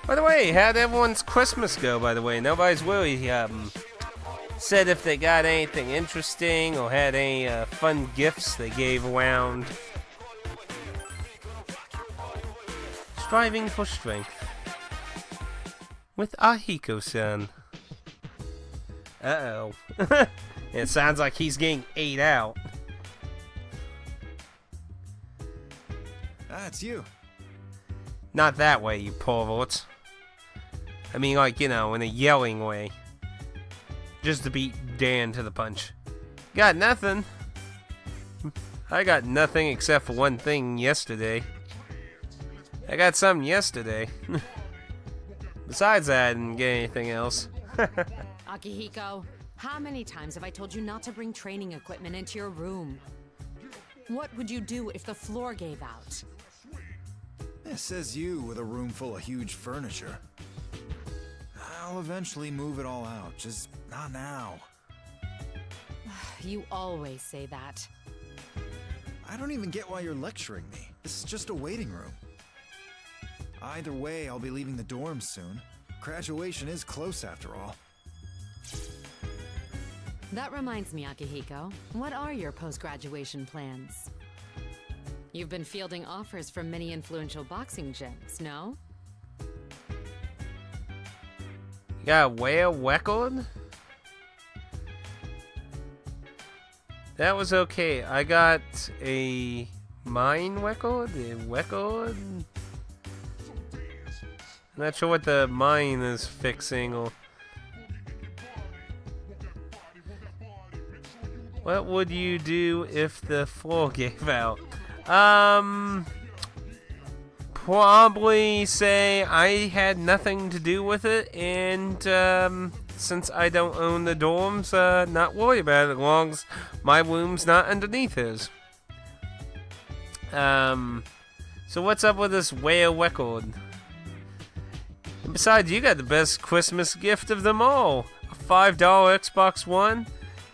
By the way, how'd everyone's Christmas go, by the way? Nobody's really said if they got anything interesting or had any fun gifts they gave around. Striving for strength. With Atticusmj. Uh-oh. It sounds like he's getting ate out. Ah, it's you. Not that way, you perverts. I mean, like, you know, in a yelling way. Just to beat Dan to the punch. Got nothing. I got nothing except for one thing yesterday. I got something yesterday. Besides that, I didn't get anything else. Akihiko, how many times have I told you not to bring training equipment into your room? What would you do if the floor gave out? It says you with a room full of huge furniture. I'll eventually move it all out, just not now. You always say that. I don't even get why you're lecturing me. This is just a waiting room. Either way, I'll be leaving the dorms soon. Graduation is close after all. That reminds me, Akihiko. What are your post-graduation plans? You've been fielding offers from many influential boxing gyms, no? You got a whale record? That was okay. I got a mine record? A record? I'm not sure what the mine is fixing or... What would you do if the floor gave out? Probably say I had nothing to do with it, and since I don't own the dorms, not worry about it as long as my room's not underneath his. So what's up with this whale record? And besides, you got the best Christmas gift of them all. A $5 Xbox One?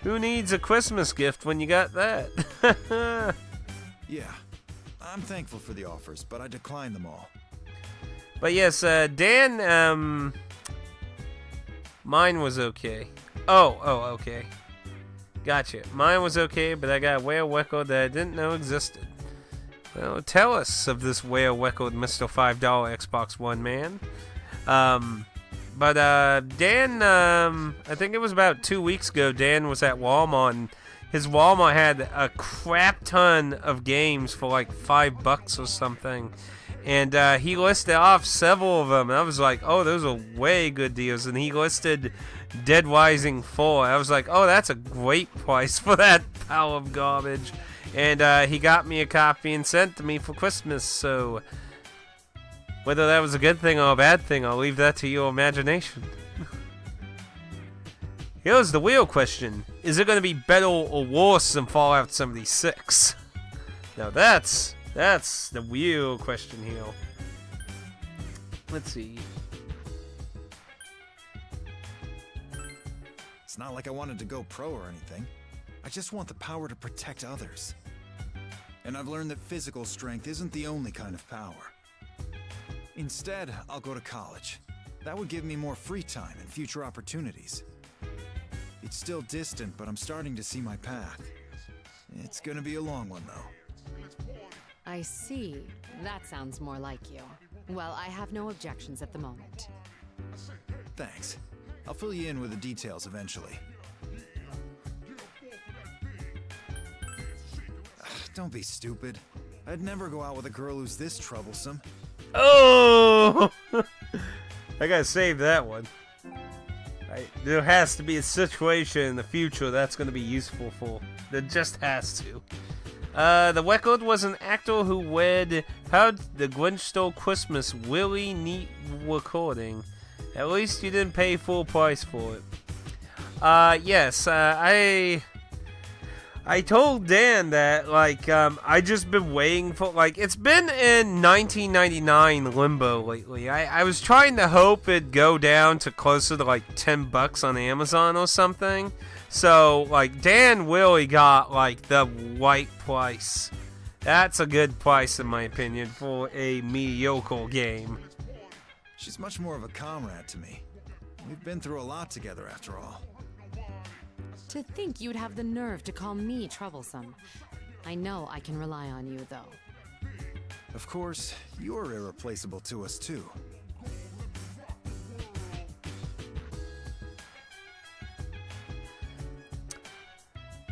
Who needs a Christmas gift when you got that? Yeah, I'm thankful for the offers, but I declined them all. But yes, Dan, mine was okay. Oh, okay. Gotcha. Mine was okay, but I got a whale record that I didn't know existed. Well, tell us of this whale record, Mr. $5 Xbox One man. But Dan, I think it was about 2 weeks ago, Dan was at Walmart, and his Walmart had a crap ton of games for like $5 or something. And he listed off several of them, and I was like, oh, those are way good deals. And he listed Dead Rising 4. I was like, oh, that's a great price for that pile of garbage. And he got me a copy and sent to me for Christmas, so... whether that was a good thing or a bad thing, I'll leave that to your imagination. Here's the real question. Is it going to be better or worse than Fallout 76? Now that's the real question here. Let's see. It's not like I wanted to go pro or anything. I just want the power to protect others. And I've learned that physical strength isn't the only kind of power. Instead, I'll go to college. That would give me more free time and future opportunities. It's still distant, but I'm starting to see my path. It's gonna be a long one, though. I see. That sounds more like you. Well, I have no objections at the moment. Thanks. I'll fill you in with the details eventually. Don't be stupid. I'd never go out with a girl who's this troublesome. Oh! I gotta save that one. There has to be a situation in the future that's gonna be useful for. There just has to. The record was an actor who read How the Grinch Stole Christmas. Really neat recording. At least you didn't pay full price for it. Yes, I told Dan that, like, I just been waiting for, like, it's been in 1999 limbo lately. I was trying to hope it'd go down to closer to, like, $10 on Amazon or something. So, like, Dan really got, like, the right price. That's a good price, in my opinion, for a mediocre game. She's much more of a comrade to me. We've been through a lot together after all. To think you'd have the nerve to call me troublesome. I know I can rely on you, though. Of course, you're irreplaceable to us too.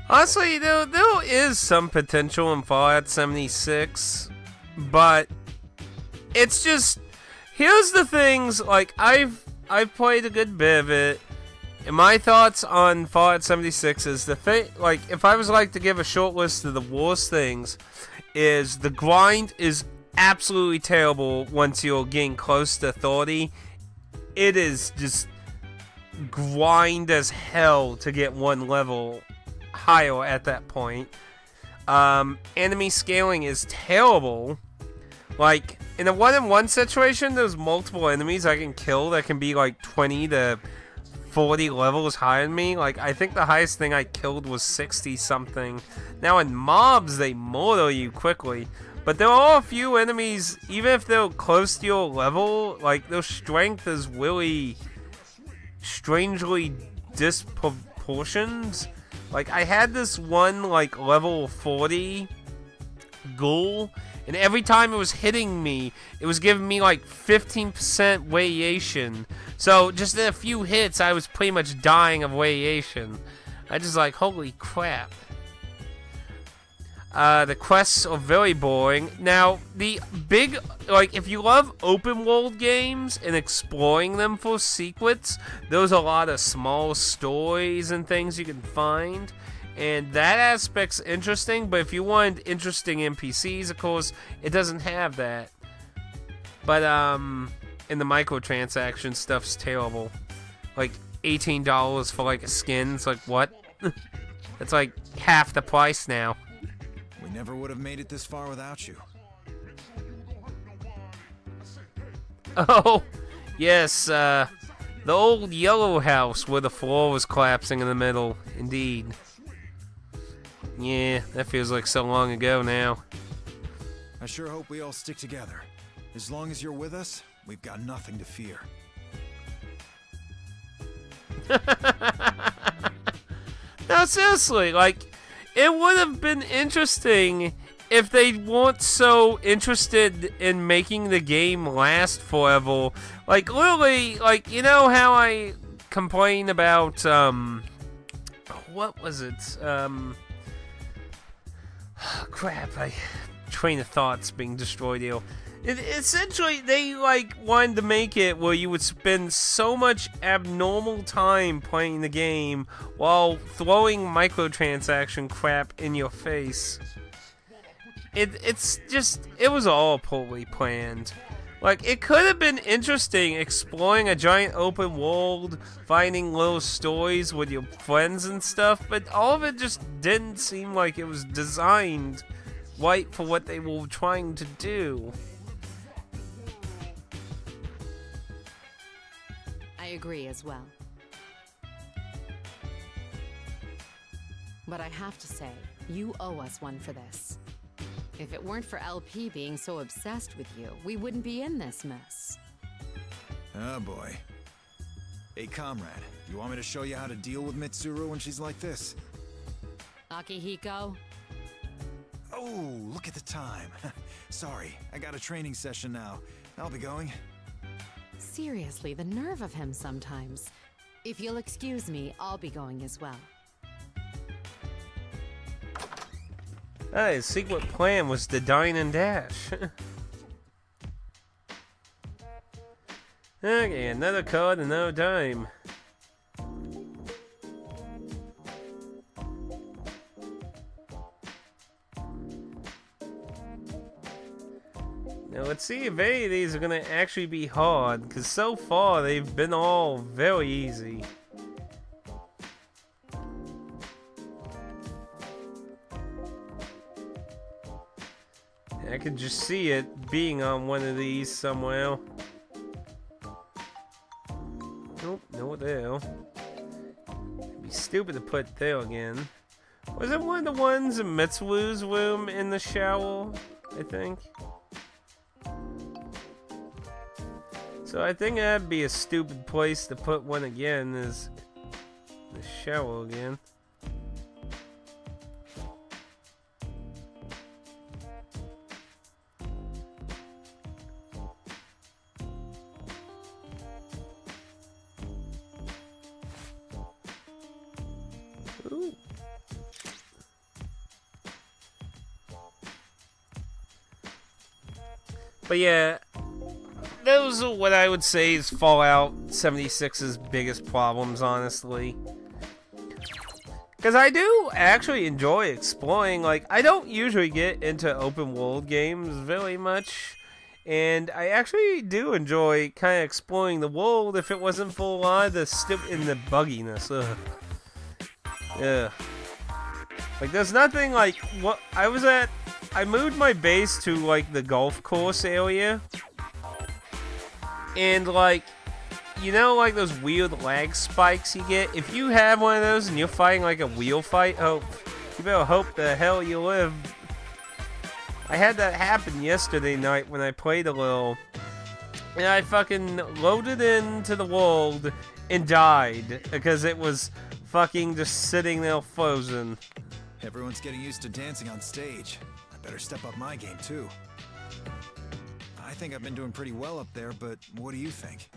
Honestly, there is some potential in Fallout 76, but it's just, here's the things, like, I've played a good bit of it, and my thoughts on Fallout 76 is the thing, like, if I was like to give a short list of the worst things, is the grind is absolutely terrible once you're getting close to 30. It is just grind as hell to get one level higher at that point. Enemy scaling is terrible. Like, in a 1-on-1 situation, there's multiple enemies I can kill that can be like 20 to 40 levels higher than me. Like, I think the highest thing I killed was 60 something. Now in mobs, they murder you quickly. But there are a few enemies, even if they're close to your level, like, their strength is really strangely disproportioned. Like, I had this one, like, level 40 ghoul, and every time it was hitting me, it was giving me, like, 15% radiation. So, just in a few hits, I was pretty much dying of radiation. I just, like, holy crap. The quests are very boring. Now, the big, like, if you love open world games and exploring them for secrets, there's a lot of small stories and things you can find, and that aspect's interesting, but if you want interesting NPCs, of course, it doesn't have that. But, and the microtransaction stuff's terrible. Like, $18 for, like, a skin, it's like, what? It's like half the price now. We never would have made it this far without you. Oh, yes, the old yellow house where the floor was collapsing in the middle. Indeed. Yeah, that feels like so long ago now. I sure hope we all stick together. As long as you're with us, we've got nothing to fear. No, seriously, like, it would have been interesting if they weren't so interested in making the game last forever. Like, literally, like, you know how I complain about, what was it? Crap, train of thoughts being destroyed here. Essentially, they, like, wanted to make it where you would spend so much abnormal time playing the game while throwing microtransaction crap in your face. It's just, it was all poorly planned. Like, it could have been interesting exploring a giant open world, finding little stories with your friends and stuff, but all of it just didn't seem like it was designed right for what they were trying to do. I agree as well. But I have to say, you owe us one for this. If it weren't for LP being so obsessed with you, we wouldn't be in this mess. Oh boy. Hey comrade, you want me to show you how to deal with Mitsuru when she's like this? Akihiko? Oh, look at the time. Sorry, I got a training session now. I'll be going. Seriously, the nerve of him sometimes. If you'll excuse me, I'll be going as well. His secret plan was to dine and dash. Okay, another card, another dime. Now let's see if any of these are gonna actually be hard, because so far they've been all very easy. I could just see it being on one of these somewhere. Nope, no there. It'd be stupid to put there again. Was it one of the ones in Mitsuru's room in the shower? I think. So I think that'd be a stupid place to put one again, is the shower again. Ooh. But yeah, those are what I would say is Fallout 76's biggest problems, honestly. Because I do actually enjoy exploring. Like, I don't usually get into open world games very much. And I actually do enjoy kind of exploring the world if it wasn't for a lot of the bugginess. Ugh. Yeah. Like, there's nothing like what I moved my base to like the golf course area, and like, you know, like those weird lag spikes you get. If you have one of those and you're fighting like a wheel fight, you better hope the hell you live. I had that happen yesterday night when I played a little, and I fucking loaded into the world and died because it was fucking just sitting there frozen. Everyone's getting used to dancing on stage. I better step up my game too. I think I've been doing pretty well up there, but what do you think?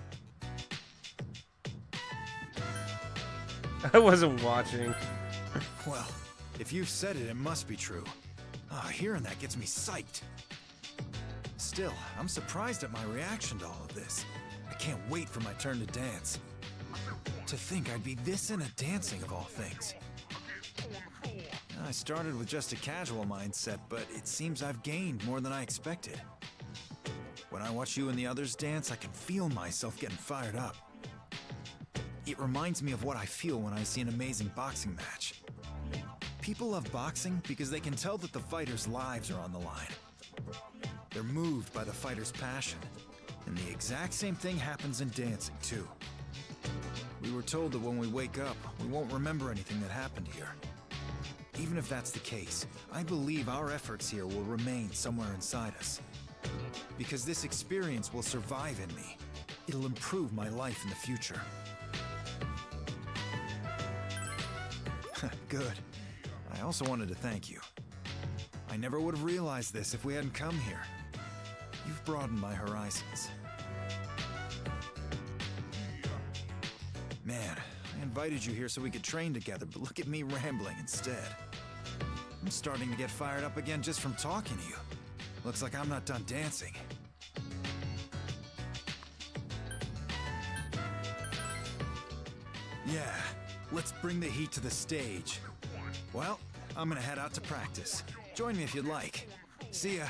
I wasn't watching. Well, if you've said it, it must be true. Hearing that gets me psyched. Still, I'm surprised at my reaction to all of this. I can't wait for my turn to dance. To think I'd be this into dancing of all things. I started with just a casual mindset, but it seems I've gained more than I expected. When I watch you and the others dance, I can feel myself getting fired up. It reminds me of what I feel when I see an amazing boxing match. People love boxing because they can tell that the fighters' lives are on the line. They're moved by the fighter's passion, and the exact same thing happens in dancing, too. We were told that when we wake up, we won't remember anything that happened here. Even if that's the case, I believe our efforts here will remain somewhere inside us. Because this experience will survive in me. It'll improve my life in the future. Good. I also wanted to thank you. I never would have realized this if we hadn't come here. You've broadened my horizons. Man, I invited you here so we could train together, but look at me rambling instead. I'm starting to get fired up again just from talking to you. Looks like I'm not done dancing. Yeah, let's bring the heat to the stage. Well, I'm gonna head out to practice. Join me if you'd like. See ya.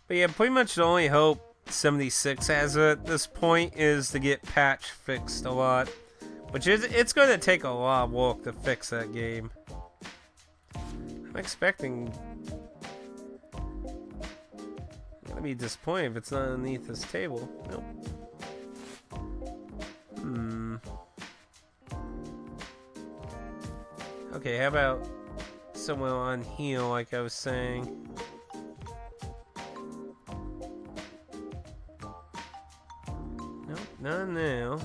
But yeah, pretty much the only hope 76 has at this point is to get patch fixed a lot. Which is, it's going to take a lot of work to fix that game. I'm expecting... I'm going to be disappointed if it's not underneath this table. Nope. Okay, how about somewhere on here like I was saying? Nope, not now.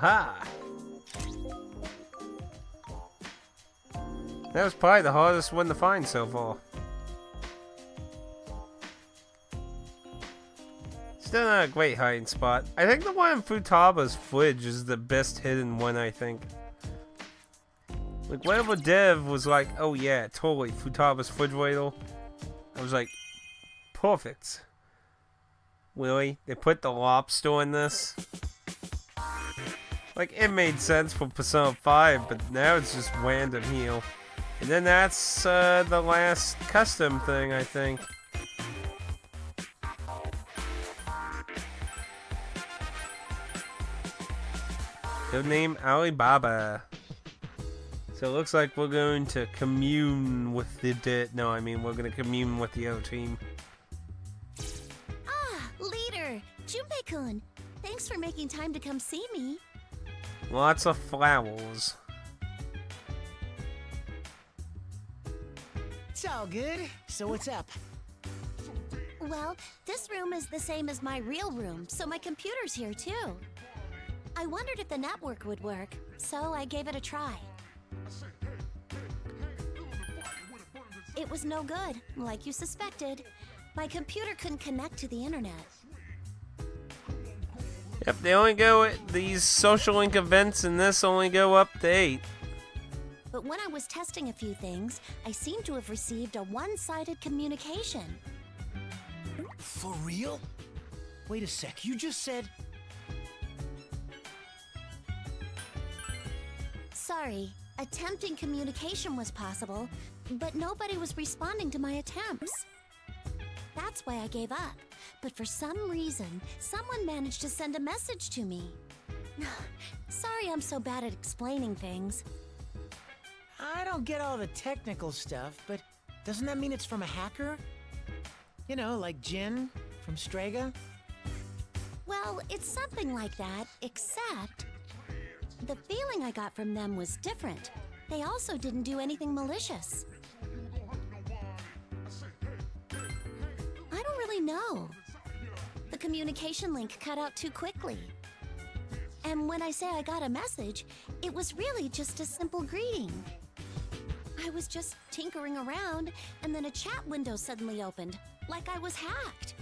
Aha! That was probably the hardest one to find so far. Still not a great hiding spot. I think the one in Futaba's fridge is the best hidden one, I think. Like, whenever Dev was like, oh yeah, totally, Futaba's refrigerator. I was like, perfect. Really? They put the lobster in this? Like, it made sense for Persona 5, but now it's just random here. And then that's the last custom thing, I think. Good name, Alibaba. So it looks like we're going to commune with the dead. No, I mean we're going to commune with the other team. Ah, leader, Junpei-kun. Thanks for making time to come see me. Lots of flowers. It's all good. So what's up? Well, this room is the same as my real room, so my computer's here too. I wondered if the network would work, so I gave it a try. It was no good, like you suspected. My computer couldn't connect to the internet. Yep, they only go, these social link events in this only go up to 8. But when I was testing a few things, I seem to have received a one-sided communication. For real? Wait a sec, you just said... Sorry, attempting communication was possible, but nobody was responding to my attempts. That's why I gave up. But for some reason, someone managed to send a message to me. Sorry I'm so bad at explaining things. I don't get all the technical stuff, but doesn't that mean it's from a hacker? You know, like Jin from Strega? Well, it's something like that, except... the feeling I got from them was different. They also didn't do anything malicious. I don't really know. The communication link cut out too quickly. And when I say I got a message, it was really just a simple greeting. I was just tinkering around, and then a chat window suddenly opened, like I was hacked.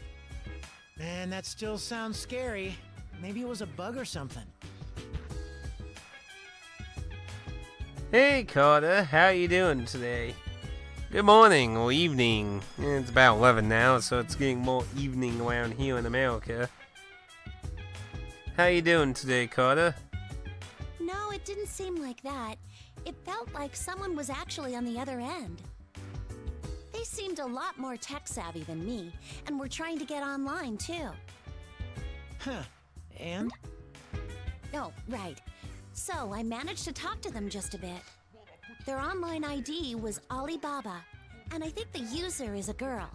Man, that still sounds scary. Maybe it was a bug or something. Hey Carter, how you doing today? Good morning or evening. It's about 11 now, so it's getting more evening around here in America. How you doing today, Carter? No, it didn't seem like that. It felt like someone was actually on the other end. They seemed a lot more tech-savvy than me, and were trying to get online, too. Huh. And? Oh, right. So, I managed to talk to them just a bit. Their online ID was Alibaba, and I think the user is a girl.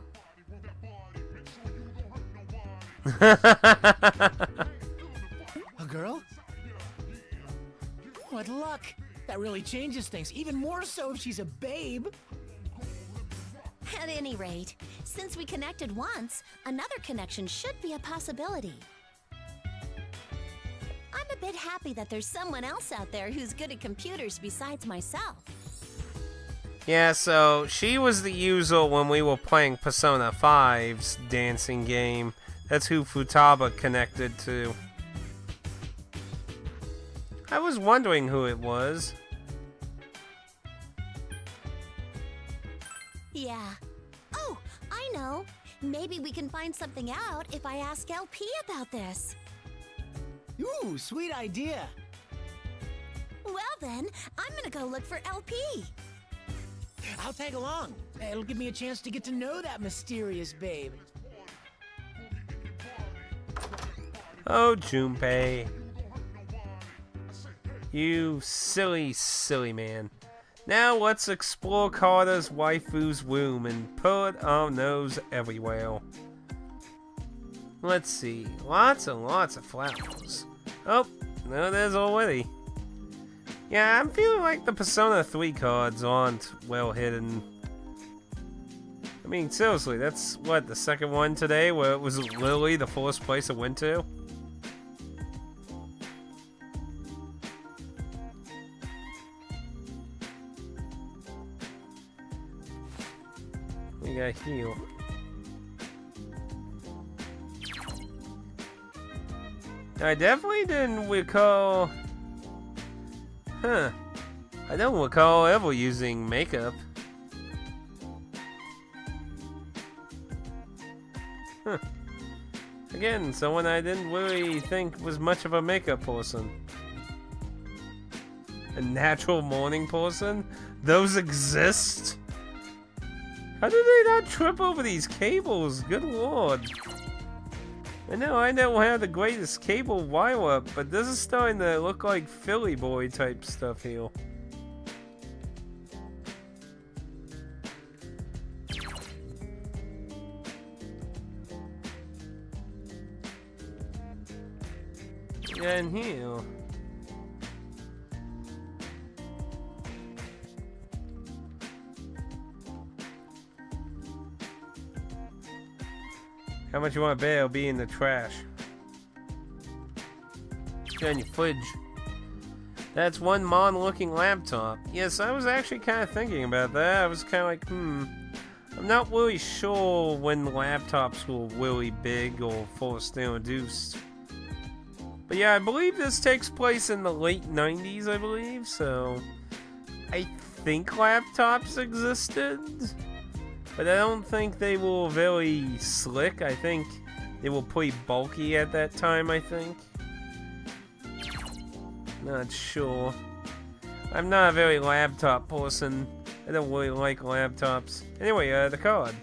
A girl? What luck! That really changes things, even more so if she's a babe. At any rate, since we connected once, another connection should be a possibility. I'm a bit happy that there's someone else out there who's good at computers besides myself. Yeah, so she was the user when we were playing Persona 5's dancing game. That's who Futaba connected to. I was wondering who it was. Yeah. Oh, I know. Maybe we can find something out if I ask LP about this. Ooh, sweet idea. Well then, I'm gonna go look for LP. I'll tag along. It'll give me a chance to get to know that mysterious babe. Oh, Junpei. You silly, silly man. Now let's explore Carter's waifu's room and put our nose everywhere. Let's see. Lots and lots of flowers. Oh, no, there's already. Yeah, I'm feeling like the Persona 3 cards aren't well hidden. I mean, seriously, that's, what, the second one today where it was literally the first place I went to? You gotta heal. I definitely didn't recall... Huh. I don't recall ever using makeup. Huh. Again, someone I didn't really think was much of a makeup person. A natural morning person? Those exist? How do they not trip over these cables? Good lord. I know I don't have the greatest cable wire up, but this is starting to look like Philly boy type stuff here. And here. How much you want to bet it'll be in the trash? In your fridge. That's one modern-looking laptop. Yes, I was actually kind of thinking about that. I was kind of like, I'm not really sure when laptops were really big or first introduced. But yeah, I believe this takes place in the late 90s, I believe, so... I think laptops existed, but I don't think they were very slick. I think they were pretty bulky at that time, I think. Not sure. I'm not a very laptop person. I don't really like laptops. Anyway, the card.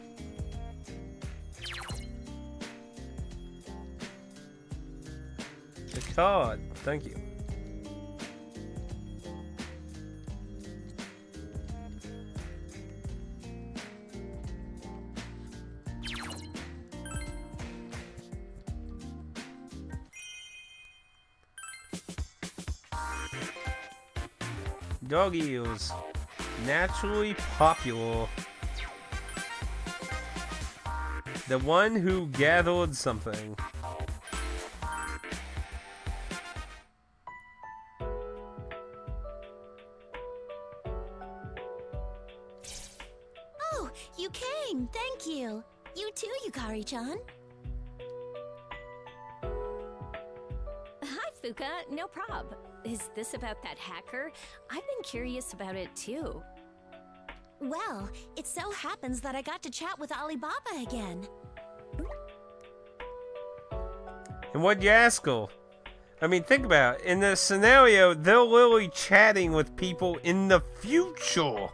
The card. Thank you. Dog ears. Naturally popular. The one who gathered something. Oh, you came. Thank you. You too, Yukari-chan. Hi, Fuka. No prob. Is this about that hacker? I've been curious about it too. Well, it so happens that I got to chat with Alibaba again. And what'd you ask her? I mean, think about it. In this scenario, they're literally chatting with people in the future.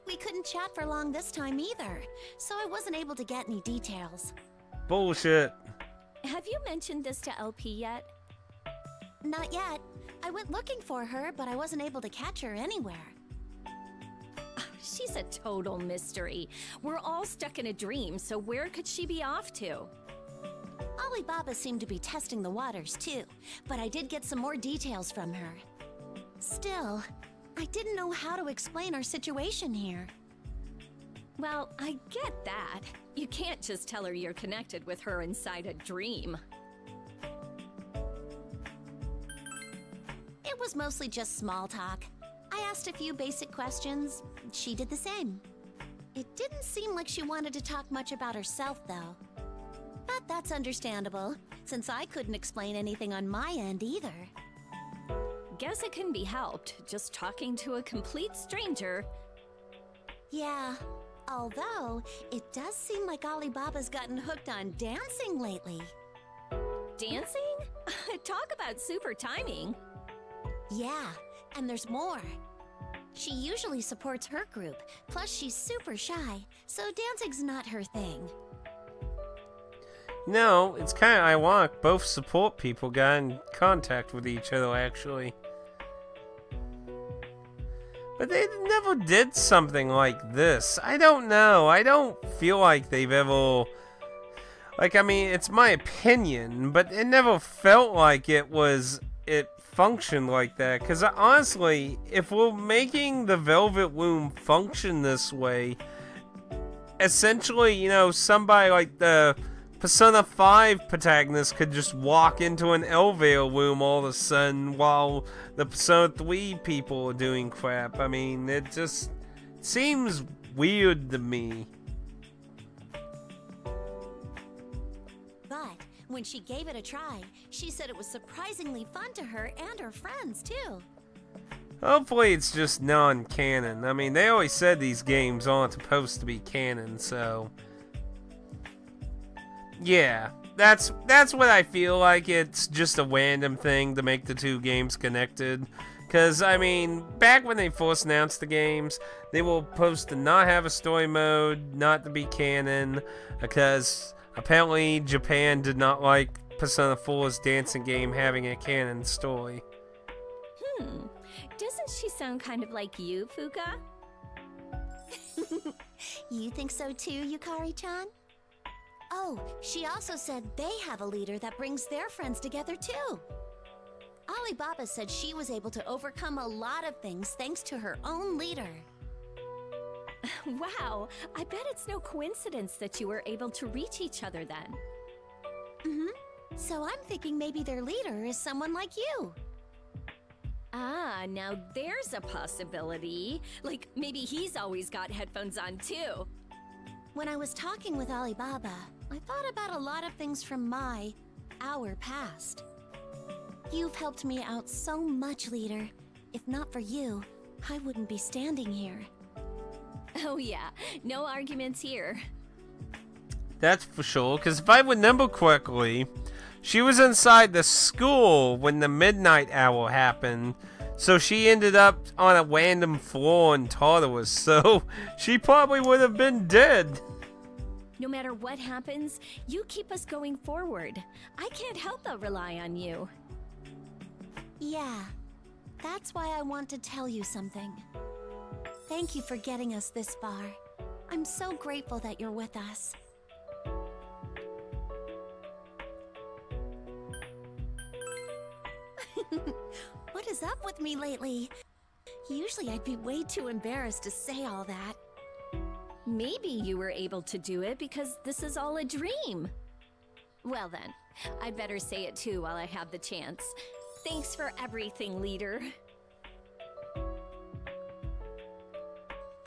We couldn't chat for long this time either, so I wasn't able to get any details. Bullshit. Have you mentioned this to LP yet? Not yet. I went looking for her, but I wasn't able to catch her anywhere. She's a total mystery. We're all stuck in a dream, so where could she be off to? Alibaba seemed to be testing the waters too, but I did get some more details from her. Still, I didn't know how to explain our situation here. Well, I get that. You can't just tell her you're connected with her inside a dream. It was mostly just small talk. I asked a few basic questions. She did the same. It didn't seem like she wanted to talk much about herself, though. But that's understandable, since I couldn't explain anything on my end either. Guess it can be helped, just talking to a complete stranger. Yeah, although it does seem like Alibaba's gotten hooked on dancing lately. Dancing? Talk about super timing. Yeah, and there's more. She usually supports her group, plus she's super shy, so dancing's not her thing. No, it's kind of ironic. Both support people got in contact with each other, actually. But they never did something like this. I don't know. I don't feel like they've ever... Like, I mean, it's my opinion, but it never felt like it functioned like that. Because honestly, if we're making the Velvet Room function this way, essentially, you know, somebody like the Persona 5 protagonist could just walk into an elevator room all of a sudden while the Persona 3 people are doing crap. I mean, it just seems weird to me. But when she gave it a try, she said it was surprisingly fun to her and her friends, too. Hopefully it's just non-canon. I mean, they always said these games aren't supposed to be canon, so... yeah, that's what I feel like. It's just a random thing to make the two games connected. Because, I mean, back when they first announced the games, they were supposed to not have a story mode, not to be canon, because apparently Japan did not like Persona 4's dancing game having a canon story. Doesn't she sound kind of like you, Fuka? You think so too, Yukari-chan? Oh, she also said they have a leader that brings their friends together too. Alibaba said she was able to overcome a lot of things thanks to her own leader. Wow, I bet it's no coincidence that you were able to reach each other then. So I'm thinking maybe their leader is someone like you. Ah, now there's a possibility. Like, maybe he's always got headphones on too. When I was talking with Alibaba, I thought about a lot of things from our past. You've helped me out so much, leader. If not for you, I wouldn't be standing here. Oh yeah, no arguments here. That's for sure, because if I remember correctly, she was inside the school when the midnight hour happened, so she ended up on a random floor in Tartarus, so she probably would have been dead. No matter what happens, you keep us going forward. I can't help but rely on you. Yeah, that's why I want to tell you something. Thank you for getting us this far. I'm so grateful that you're with us. What is up with me lately? Usually I'd be way too embarrassed to say all that. Maybe you were able to do it because this is all a dream. Well then, I'd better say it too while I have the chance. Thanks for everything, leader.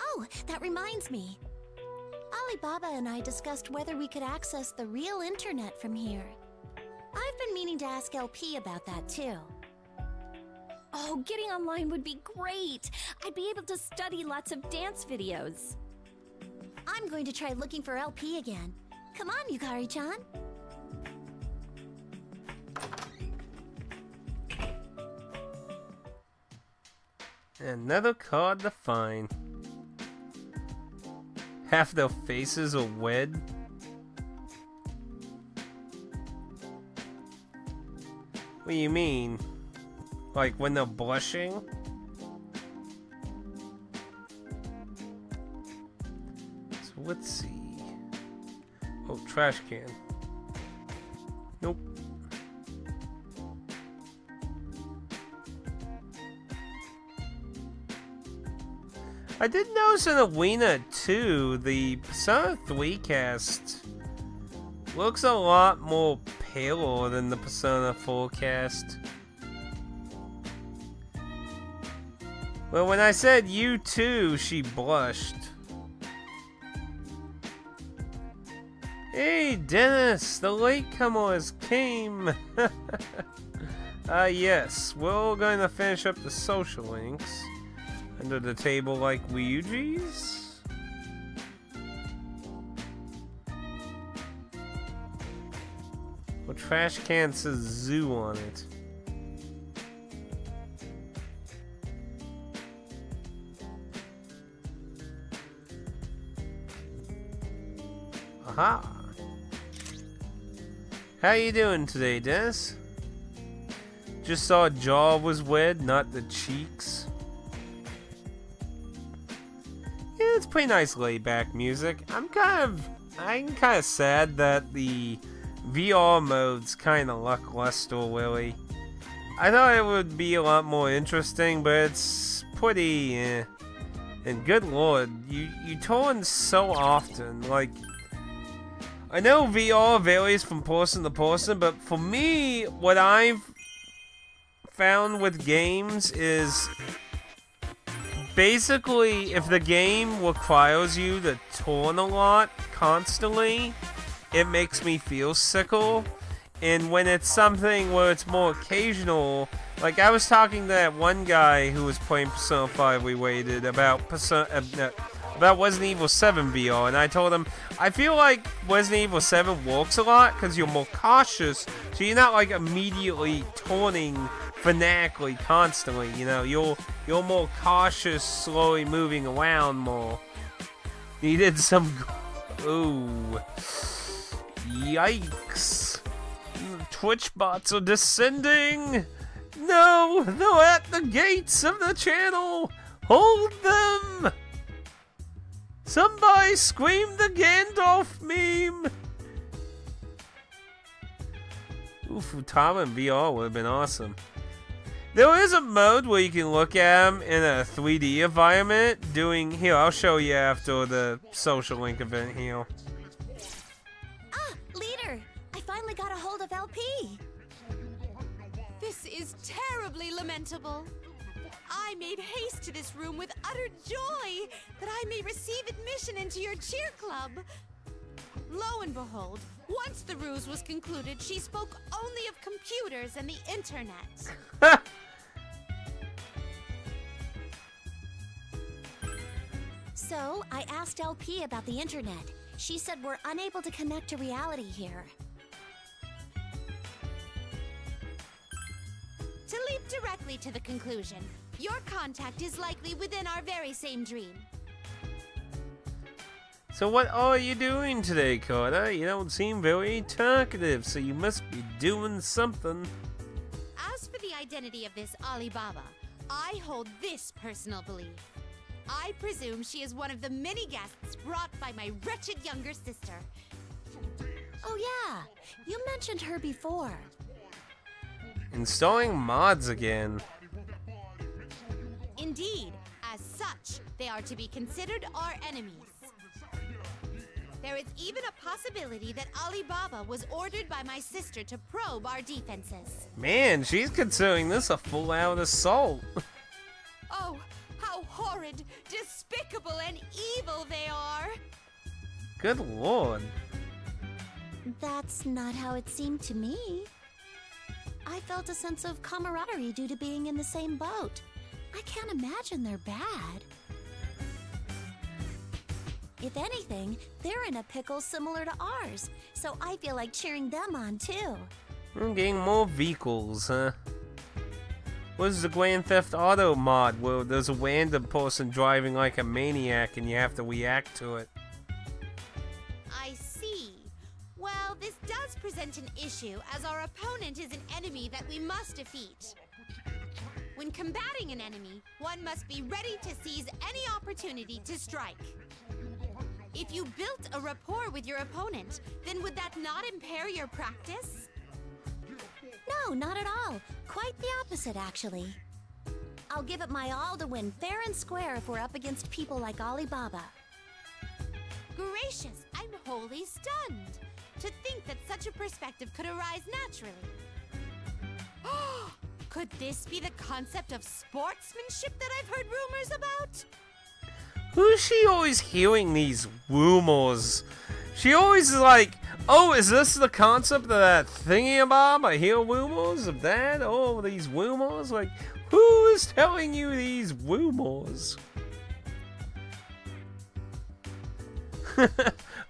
Oh, that reminds me. Alibaba and I discussed whether we could access the real internet from here. I've been meaning to ask LP about that too. Oh, getting online would be great! I'd be able to study lots of dance videos. I'm going to try looking for LP again. Come on, Yukari-chan. Another card to find. Half their faces are red. What do you mean? Like when they're blushing? So let's see. Oh, trash can. Nope. I did notice in Arena 2, the Persona 3 cast looks a lot more paler than the Persona 4 cast. Well, when I said you too, she blushed. Hey, Dennis, the latecomers came. Yes, we're going to finish up the social links. Under the table like Ryuji's? Well, trash can says zoo on it. Aha! How you doing today, Dennis? Just saw jaw was red, not the cheeks. Yeah, it's pretty nice laid-back music. I'm kind of sad that the VR mode's kind of lackluster, really. I thought it would be a lot more interesting, but it's pretty. And good lord, you turn so often. Like, I know VR varies from person to person, but for me, what I've found with games is basically, if the game requires you to turn a lot constantly, it makes me feel sickle. And when it's something where it's more occasional, like I was talking to that one guy who was playing Persona 5 we waited about Resident Evil 7 VR, and I told him, I feel like Resident Evil 7 works a lot because you're more cautious, so you're not like immediately turning fanatically constantly, you know, you're more cautious, slowly moving around more. He did some... Ooh. Yikes. Twitch bots are descending! No! They're at the gates of the channel! Hold them! Somebody scream the Gandalf meme! Ooh, Futaba in VR would have been awesome. There is a mode where you can look at them in a 3D environment doing... Here, I'll show you after the social link event here. Ah, leader! I finally got a hold of LP! This is terribly lamentable. I made haste to this room with utter joy that I may receive admission into your cheer club. Lo and behold, once the ruse was concluded, she spoke only of computers and the internet. So, I asked LP about the internet. She said we're unable to connect to reality here. To leap directly to the conclusion, your contact is likely within our very same dream. So what are you doing today, Carter? You don't seem very talkative, so you must be doing something. As for the identity of this Alibaba, I hold this personal belief. I presume she is one of the many guests brought by my wretched younger sister. Oh yeah, you mentioned her before. Installing mods again. Indeed, as such, they are to be considered our enemies. There is even a possibility that Alibaba was ordered by my sister to probe our defenses. Man, she's considering this a full-out assault. Oh, how horrid, despicable, and evil they are! Good lord. That's not how it seemed to me. I felt a sense of camaraderie due to being in the same boat. I can't imagine they're bad. If anything, they're in a pickle similar to ours, so I feel like cheering them on too. I'm getting more vehicles, huh? What is the Grand Theft Auto mod where there's a random person driving like a maniac and you have to react to it? I see. Well, this does present an issue, as our opponent is an enemy that we must defeat. When combating an enemy, one must be ready to seize any opportunity to strike. If you built a rapport with your opponent, then would that not impair your practice? No, not at all. Quite the opposite, actually. I'll give it my all to win fair and square if we're up against people like Alibaba. Gracious, I'm wholly stunned. To think that such a perspective could arise naturally. Could this be the concept of sportsmanship that I've heard rumors about? Who's she always hearing these rumors? She always is like, oh, is this the concept of that thingy-abob? I hear rumors of that? Oh, these rumors? Like, who is telling you these rumors?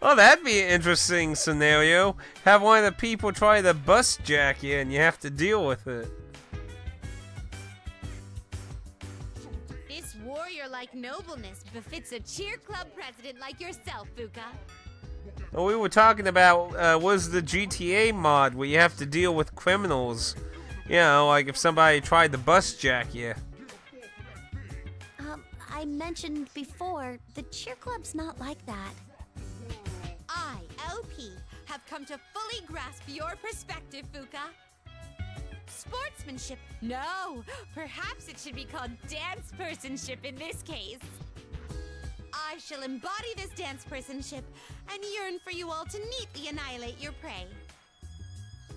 Oh, that'd be an interesting scenario. Have one of the people try to bus jack you and you have to deal with it. This warrior-like nobleness befits a cheer club president like yourself, Fuka. Well, we were talking about, was the GTA mod where you have to deal with criminals. You know, like if somebody tried to bus jack you. I mentioned before, the cheer club's not like that. I, LP, have come to fully grasp your perspective, Fuka. Sportsmanship? No! Perhaps it should be called dance-personship in this case. I shall embody this dance-personship and yearn for you all to neatly annihilate your prey.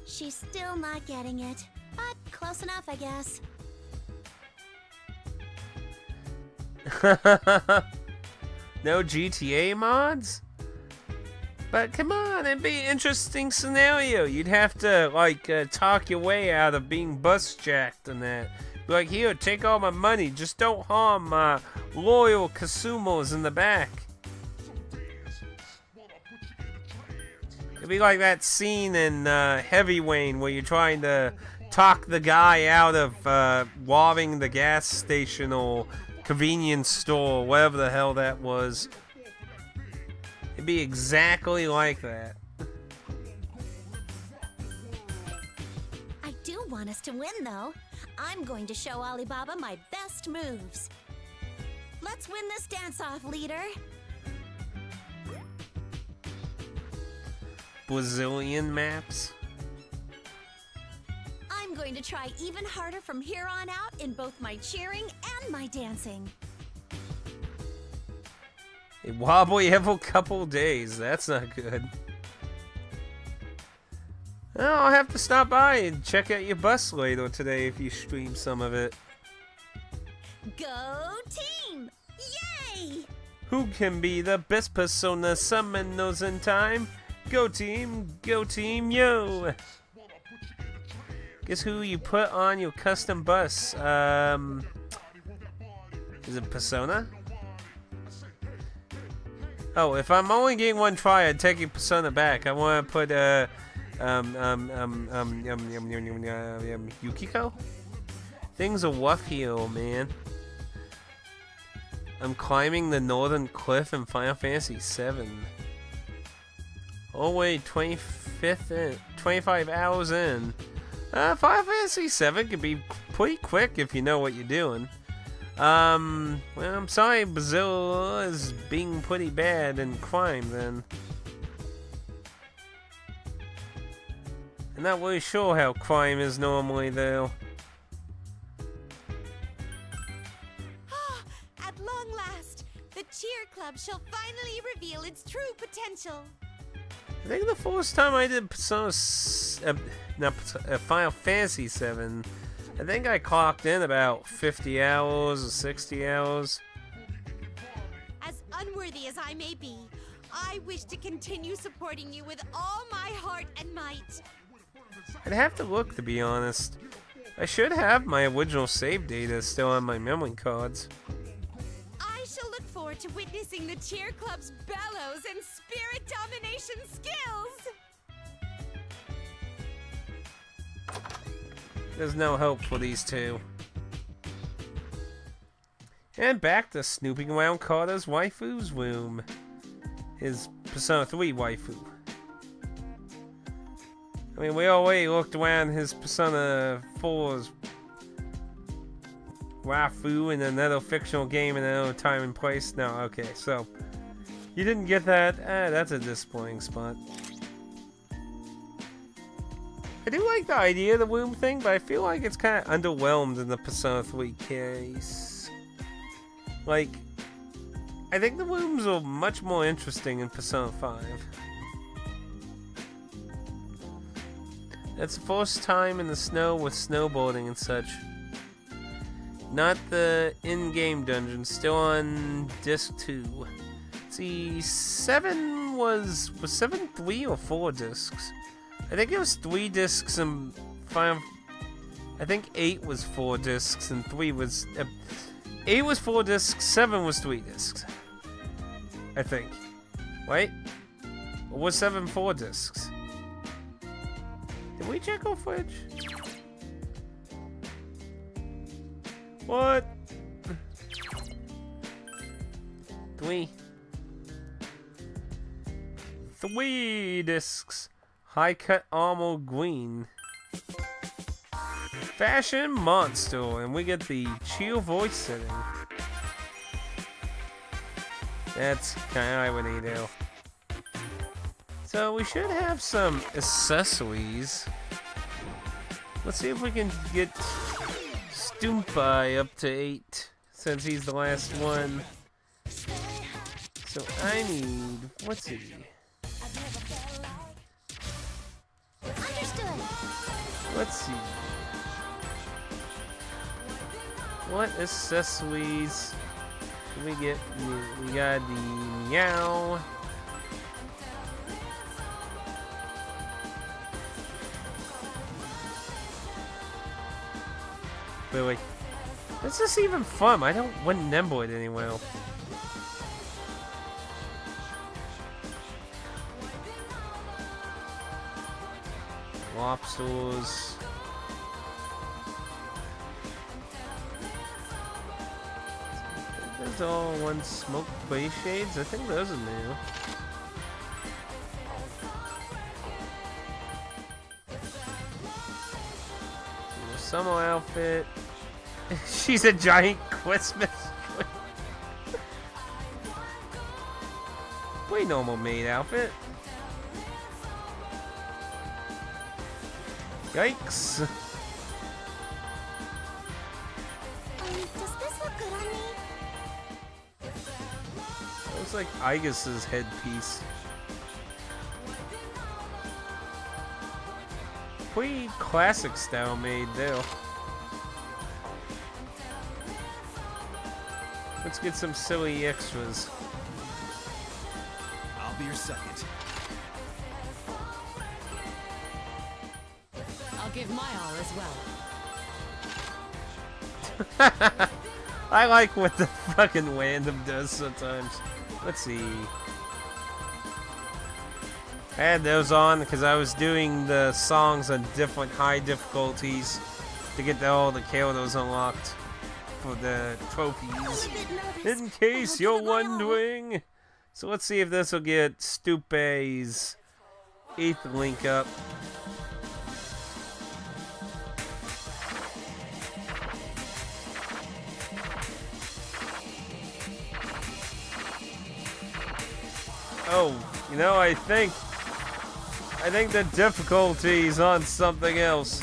She's still not getting it, but close enough, I guess. No GTA mods? But come on, it'd be an interesting scenario. You'd have to, like, talk your way out of being bus jacked and that. Be like, here, take all my money. Just don't harm my loyal Kasumos in the back. It'd be like that scene in Heavy Rain where you're trying to talk the guy out of robbing the gas station or convenience store, whatever the hell that was. It'd be exactly like that. I do want us to win, though. I'm going to show Alibaba my best moves. Let's win this dance-off, leader. Brazilian maps. I'm going to try even harder from here on out in both my cheering and my dancing. A wobbly every couple days. That's not good. Well, I'll have to stop by and check out your bus later today if you stream some of it. Go team! Yay! Who can be the best persona summon those in time? Go team, yo! Guess who you put on your custom bus? Is it Persona? Oh, if I'm only getting one try, I'd take your Persona back. I want to put Yukiko? Things are rough here, man. I'm climbing the northern cliff in Final Fantasy VII. Oh wait, 25 hours in. Final Fantasy VII could be pretty quick if you know what you're doing. Well, I'm sorry Brazil is being pretty bad in crime then. I'm not really sure how crime is normally though. At long last, the Cheer Club shall finally reveal its true potential. I think the first time I did Persona, Final Fantasy VII, I think I clocked in about 50 hours or 60 hours. As unworthy as I may be, I wish to continue supporting you with all my heart and might. I'd have to look, to be honest. I should have my original save data still on my memory cards. I shall look forward to witnessing the Cheer Club's bellows and spirit domination skills. There's no hope for these two. And back to snooping around Carter's waifu's room. His Persona 3 waifu. I mean, we already looked around his Persona 4's waifu in another fictional game in another time and place. No, okay, so you didn't get that. That's a disappointing spot. I do like the idea of the womb thing, but I feel like it's kind of underwhelmed in the Persona 3 case. Like, I think the wombs are much more interesting in Persona 5. That's the first time in the snow with snowboarding and such. Not the in-game dungeon, still on disc 2. Let's see, 7 was 7 3 or 4 discs? I think it was 3 discs and 5. I think 8 was 4 discs and 3 was 8 was 4 discs, 7 was 3 discs. I think. Wait. Or was 7 4 discs? Did we check our footage? What? 3 discs. High cut armor green. Fashion monster, and we get the chill voice setting. That's kind of irony though. So we should have some accessories. Let's see if we can get Stoompai up to 8, since he's the last one. So I need, what's he? Understood. Let's see. What accessories We got the meow. Wait. Is this even fun? I wouldn't nimble it anywhere. Lobsters. Those all one smoke base shades. I think those are new. Summer outfit. She's a giant Christmas tree. Pretty normal maid outfit. Yikes. Does this look good on me? Looks like Igus's headpiece. Pretty classic style made there. Let's get some silly extras. I'll be your second. I'll give my all as well. I like what the fucking random does sometimes. Let's see. I had those on because I was doing the songs on different high difficulties to get all the characters unlocked for the trophies. In case you're wondering. So let's see if this will get Stupe's 8th link up. Oh, you know, I think the difficulty's on something else.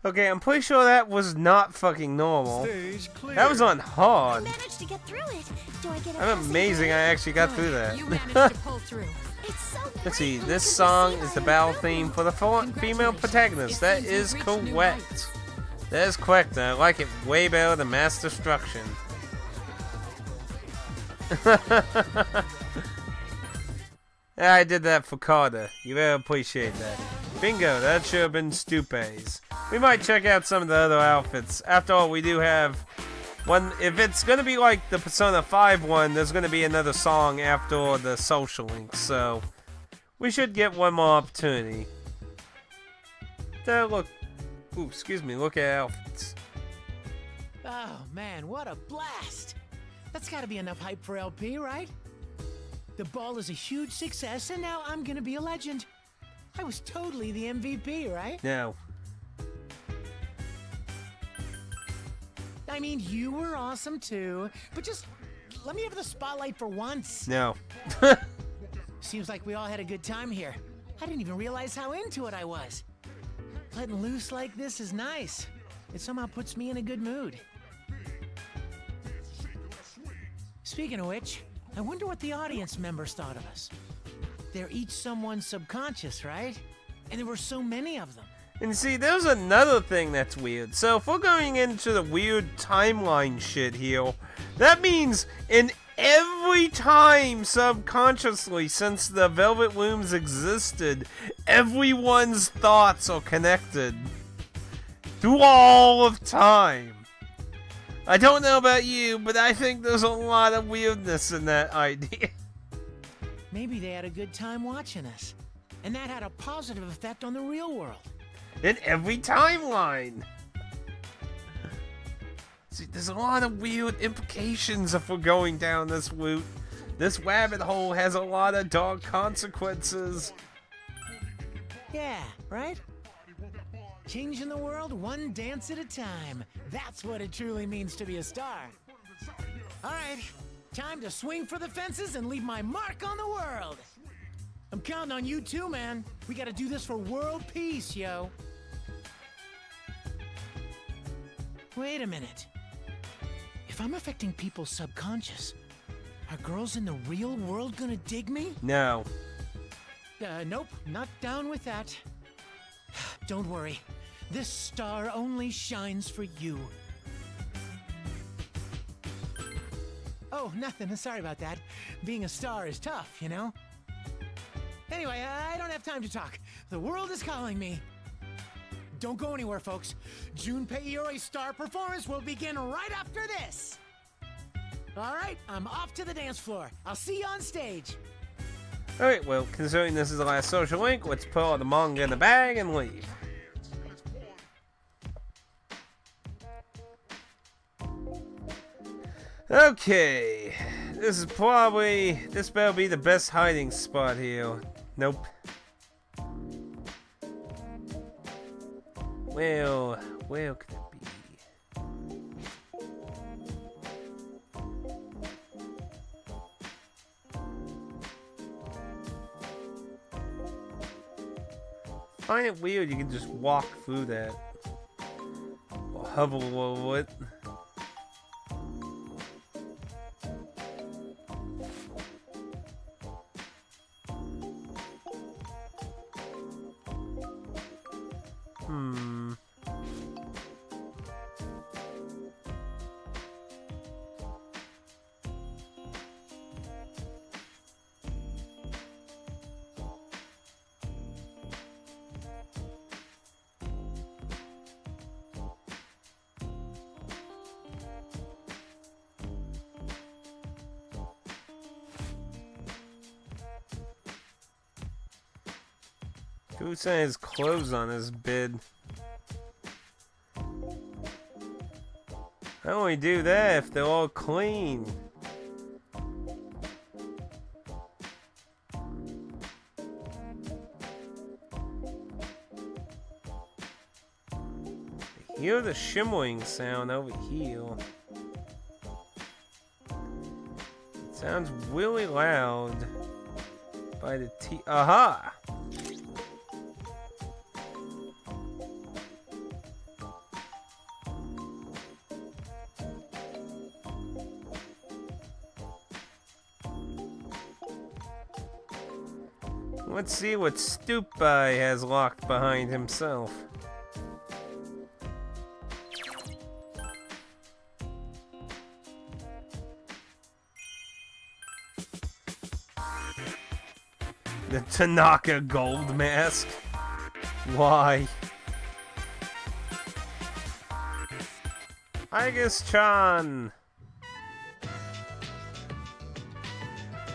Okay, I'm pretty sure that was not fucking normal. Stage clear. That was on I hard. managed to get through it. Do I get a I'm passing amazing I grade? actually got through that. You managed to pull through. It's so Let's great see, when this you can song perceive is the our battle improvement. theme for the female protagonist. That It seems is we've reached new correct. heights. That is correct, and I like it way better than Mass Destruction. I did that for Carter. You better appreciate that. Bingo, that should have been Stupes. We might check out some of the other outfits. After all, we do have one. If it's going to be like the Persona 5 one, there's going to be another song after the social link, so we should get one more opportunity. Look. Ooh, excuse me, look at outfits. Oh man, what a blast! That's gotta be enough hype for LP, right? The ball is a huge success, and now I'm gonna be a legend. I was totally the MVP, right? No. I mean, you were awesome too, but just let me have the spotlight for once. No. Seems like we all had a good time here. I didn't even realize how into it I was. Letting loose like this is nice. It somehow puts me in a good mood. Speaking of which, I wonder what the audience members thought of us. They're each someone's subconscious, right? And there were so many of them. And see, there's another thing that's weird. So if we're going into the weird timeline shit here, that means in every time subconsciously since the Velvet Looms existed, everyone's thoughts are connected through all of time. I don't know about you, but I think there's a lot of weirdness in that idea. Maybe they had a good time watching us. And that had a positive effect on the real world. In every timeline. See, there's a lot of weird implications if we're going down this route. This rabbit hole has a lot of dark consequences. Yeah, right? Changing the world one dance at a time. That's what it truly means to be a star. Alright, time to swing for the fences and leave my mark on the world. I'm counting on you too, man. We gotta do this for world peace, yo. Wait a minute. If I'm affecting people's subconscious, are girls in the real world gonna dig me? No. Nope, not down with that. Don't worry. This star only shines for you. Oh, nothing. Sorry about that. Being a star is tough, you know? Anyway, I don't have time to talk. The world is calling me. Don't go anywhere, folks. Junpei Iori's star performance will begin right after this. All right, I'm off to the dance floor. I'll see you on stage. Alright, well, considering this is the last social link, let's put all the manga in the bag and leave. Okay, this better be the best hiding spot here. Nope. Well, where could it be? I find it weird you can just walk through that. Or hover over it. Who's has clothes on his bed? I only do that if they're all clean. I hear the shimmering sound over here. It sounds really loud by the T. Aha! Let's see what Stupai has locked behind himself. The Tanaka gold mask? Why? Atticus-chan!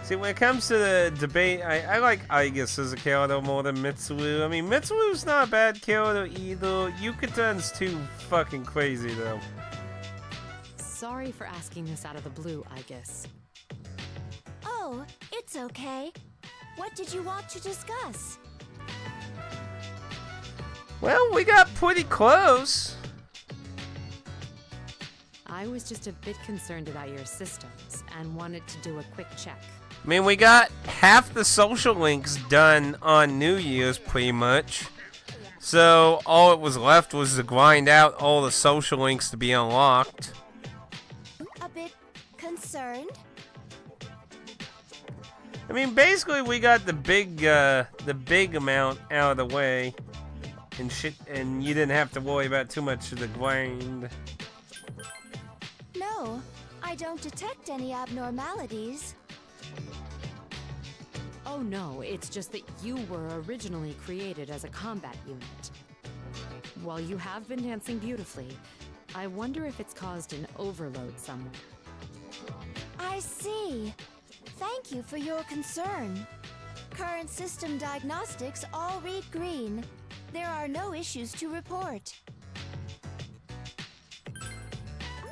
See, when it comes to the debate, I like Aigis as a character more than Mitsuru. I mean, Mitsuru's not a bad character either. Yukatan's too fucking crazy, though. Sorry for asking this out of the blue, Aigis. Oh, it's okay. What did you want to discuss? Well, we got pretty close. I was just a bit concerned about your systems and wanted to do a quick check. I mean, we got half the social links done on New Year's, pretty much. So, all it was left was to grind out all the social links to be unlocked. A bit concerned? I mean, basically, we got the big amount out of the way, and shit, and you didn't have to worry about too much of the grind. No, I don't detect any abnormalities. Oh no, it's just that you were originally created as a combat unit. While you have been dancing beautifully, I wonder if it's caused an overload somewhere. I see. Thank you for your concern. Current system diagnostics all read green. There are no issues to report.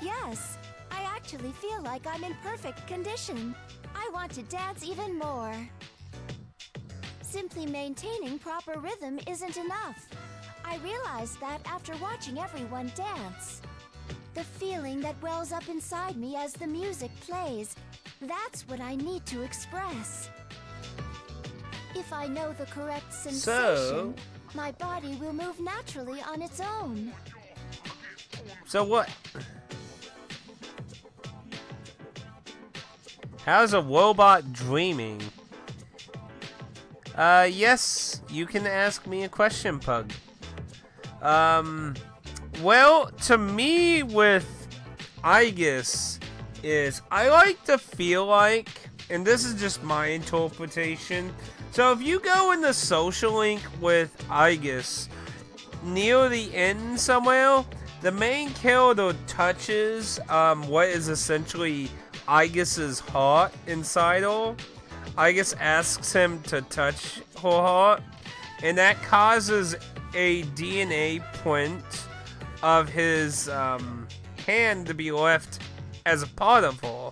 Yes, I actually feel like I'm in perfect condition. I want to dance even more. Simply maintaining proper rhythm isn't enough. I realized that after watching everyone dance. The feeling that wells up inside me as the music plays, that's what I need to express. If I know the correct sensation, my body will move naturally on its own. So what? How's a robot dreaming? Yes, you can ask me a question, Pug. Well, to me with Aigis is I like to feel like, and this is just my interpretation, so if you go in the social link with Aigis, near the end somewhere, the main character touches what is essentially Aigis' heart inside her. Aigis asks him to touch her heart, and that causes a DNA print of his hand to be left as a part of her.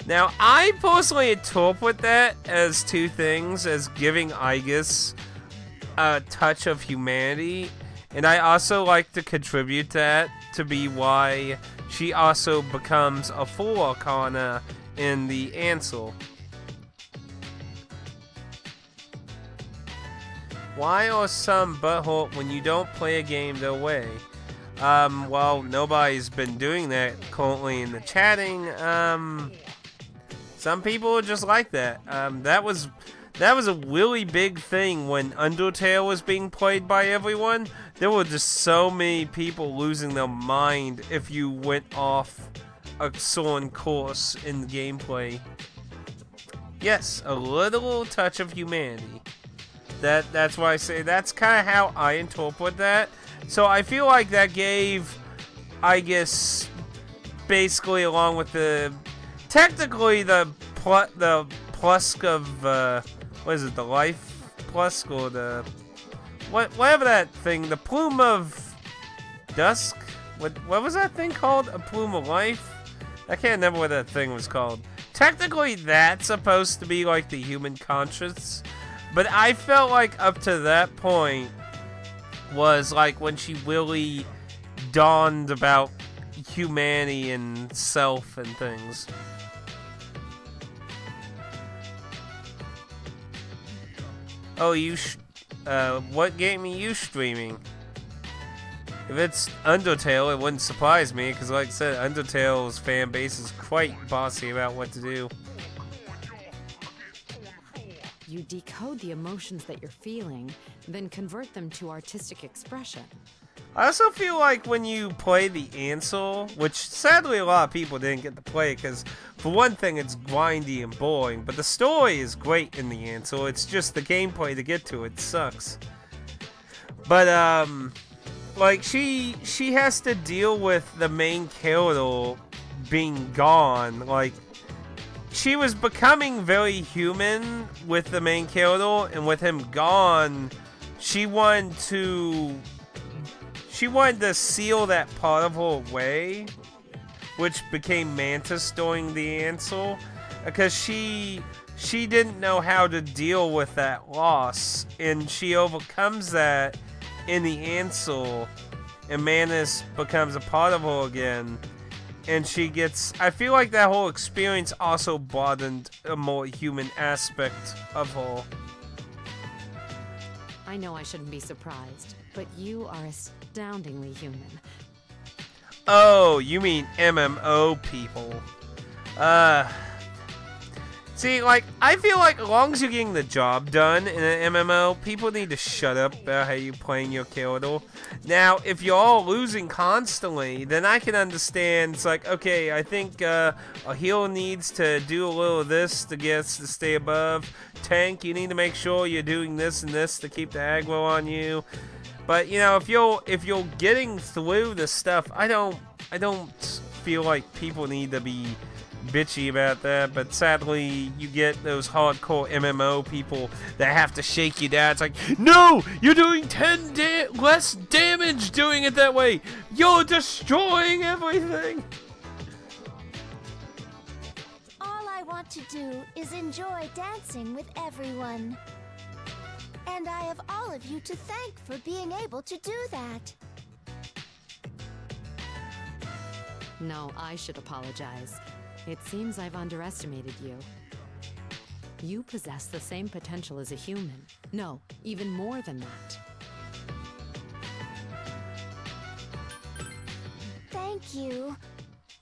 Now, I personally interpret that as two things, as giving Aigis a touch of humanity, and I also like to contribute that to be why she also becomes a full Arcana in the answer. Why are some butthurt when you don't play a game their way? Well, nobody's been doing that currently in the chatting. Some people are just like that. That was a really big thing when Undertale was being played by everyone. There were just so many people losing their mind if you went off a certain course in the gameplay. Yes, a little touch of humanity. That's why I say that's kind of how I interpret that. So I feel like that gave, I guess, basically along with the, technically the plusk of, what is it, the life plusk or the, whatever that thing, the plume of dusk? What was that thing called? A plume of life? I can't remember what that thing was called. Technically that's supposed to be like the human conscience. But I felt like up to that point was like when she really dawned about humanity and self and things. Oh, what game are you streaming? If it's Undertale, it wouldn't surprise me, because like I said, Undertale's fan base is quite bossy about what to do. You decode the emotions that you're feeling, then convert them to artistic expression. I also feel like when you play the Ansel, which sadly a lot of people didn't get to play because, for one thing, it's grindy and boring, but the story is great in the Ansel. It's just the gameplay to get to it sucks. But, like, she has to deal with the main character being gone. Like, she was becoming very human with the main character, and with him gone, she wanted to seal that part of her away, which became Mantis during the Ansel, because she didn't know how to deal with that loss, and she overcomes that in the Ansel, and Mantis becomes a part of her again. And she gets... I feel like that whole experience also broadened a more human aspect of her. I know I shouldn't be surprised, but you are astoundingly human. Oh, you mean MMO people. See, like, I feel like as long as you're getting the job done in an MMO, people need to shut up about how you're playing your character. Now, if you're all losing constantly, then I can understand. It's like, okay, I think a healer needs to do a little of this to get us to stay above. Tank, you need to make sure you're doing this and this to keep the aggro on you. But, you know, if you're getting through the stuff, I don't feel like people need to be bitchy about that, but sadly you get those hardcore MMO people that have to shake you down. It's like, no, you're doing 10 less damage doing it that way. You're destroying everything. All I want to do is enjoy dancing with everyone. And I have all of you to thank for being able to do that. No, I should apologize. It seems I've underestimated you. You possess the same potential as a human. No, even more than that. Thank you.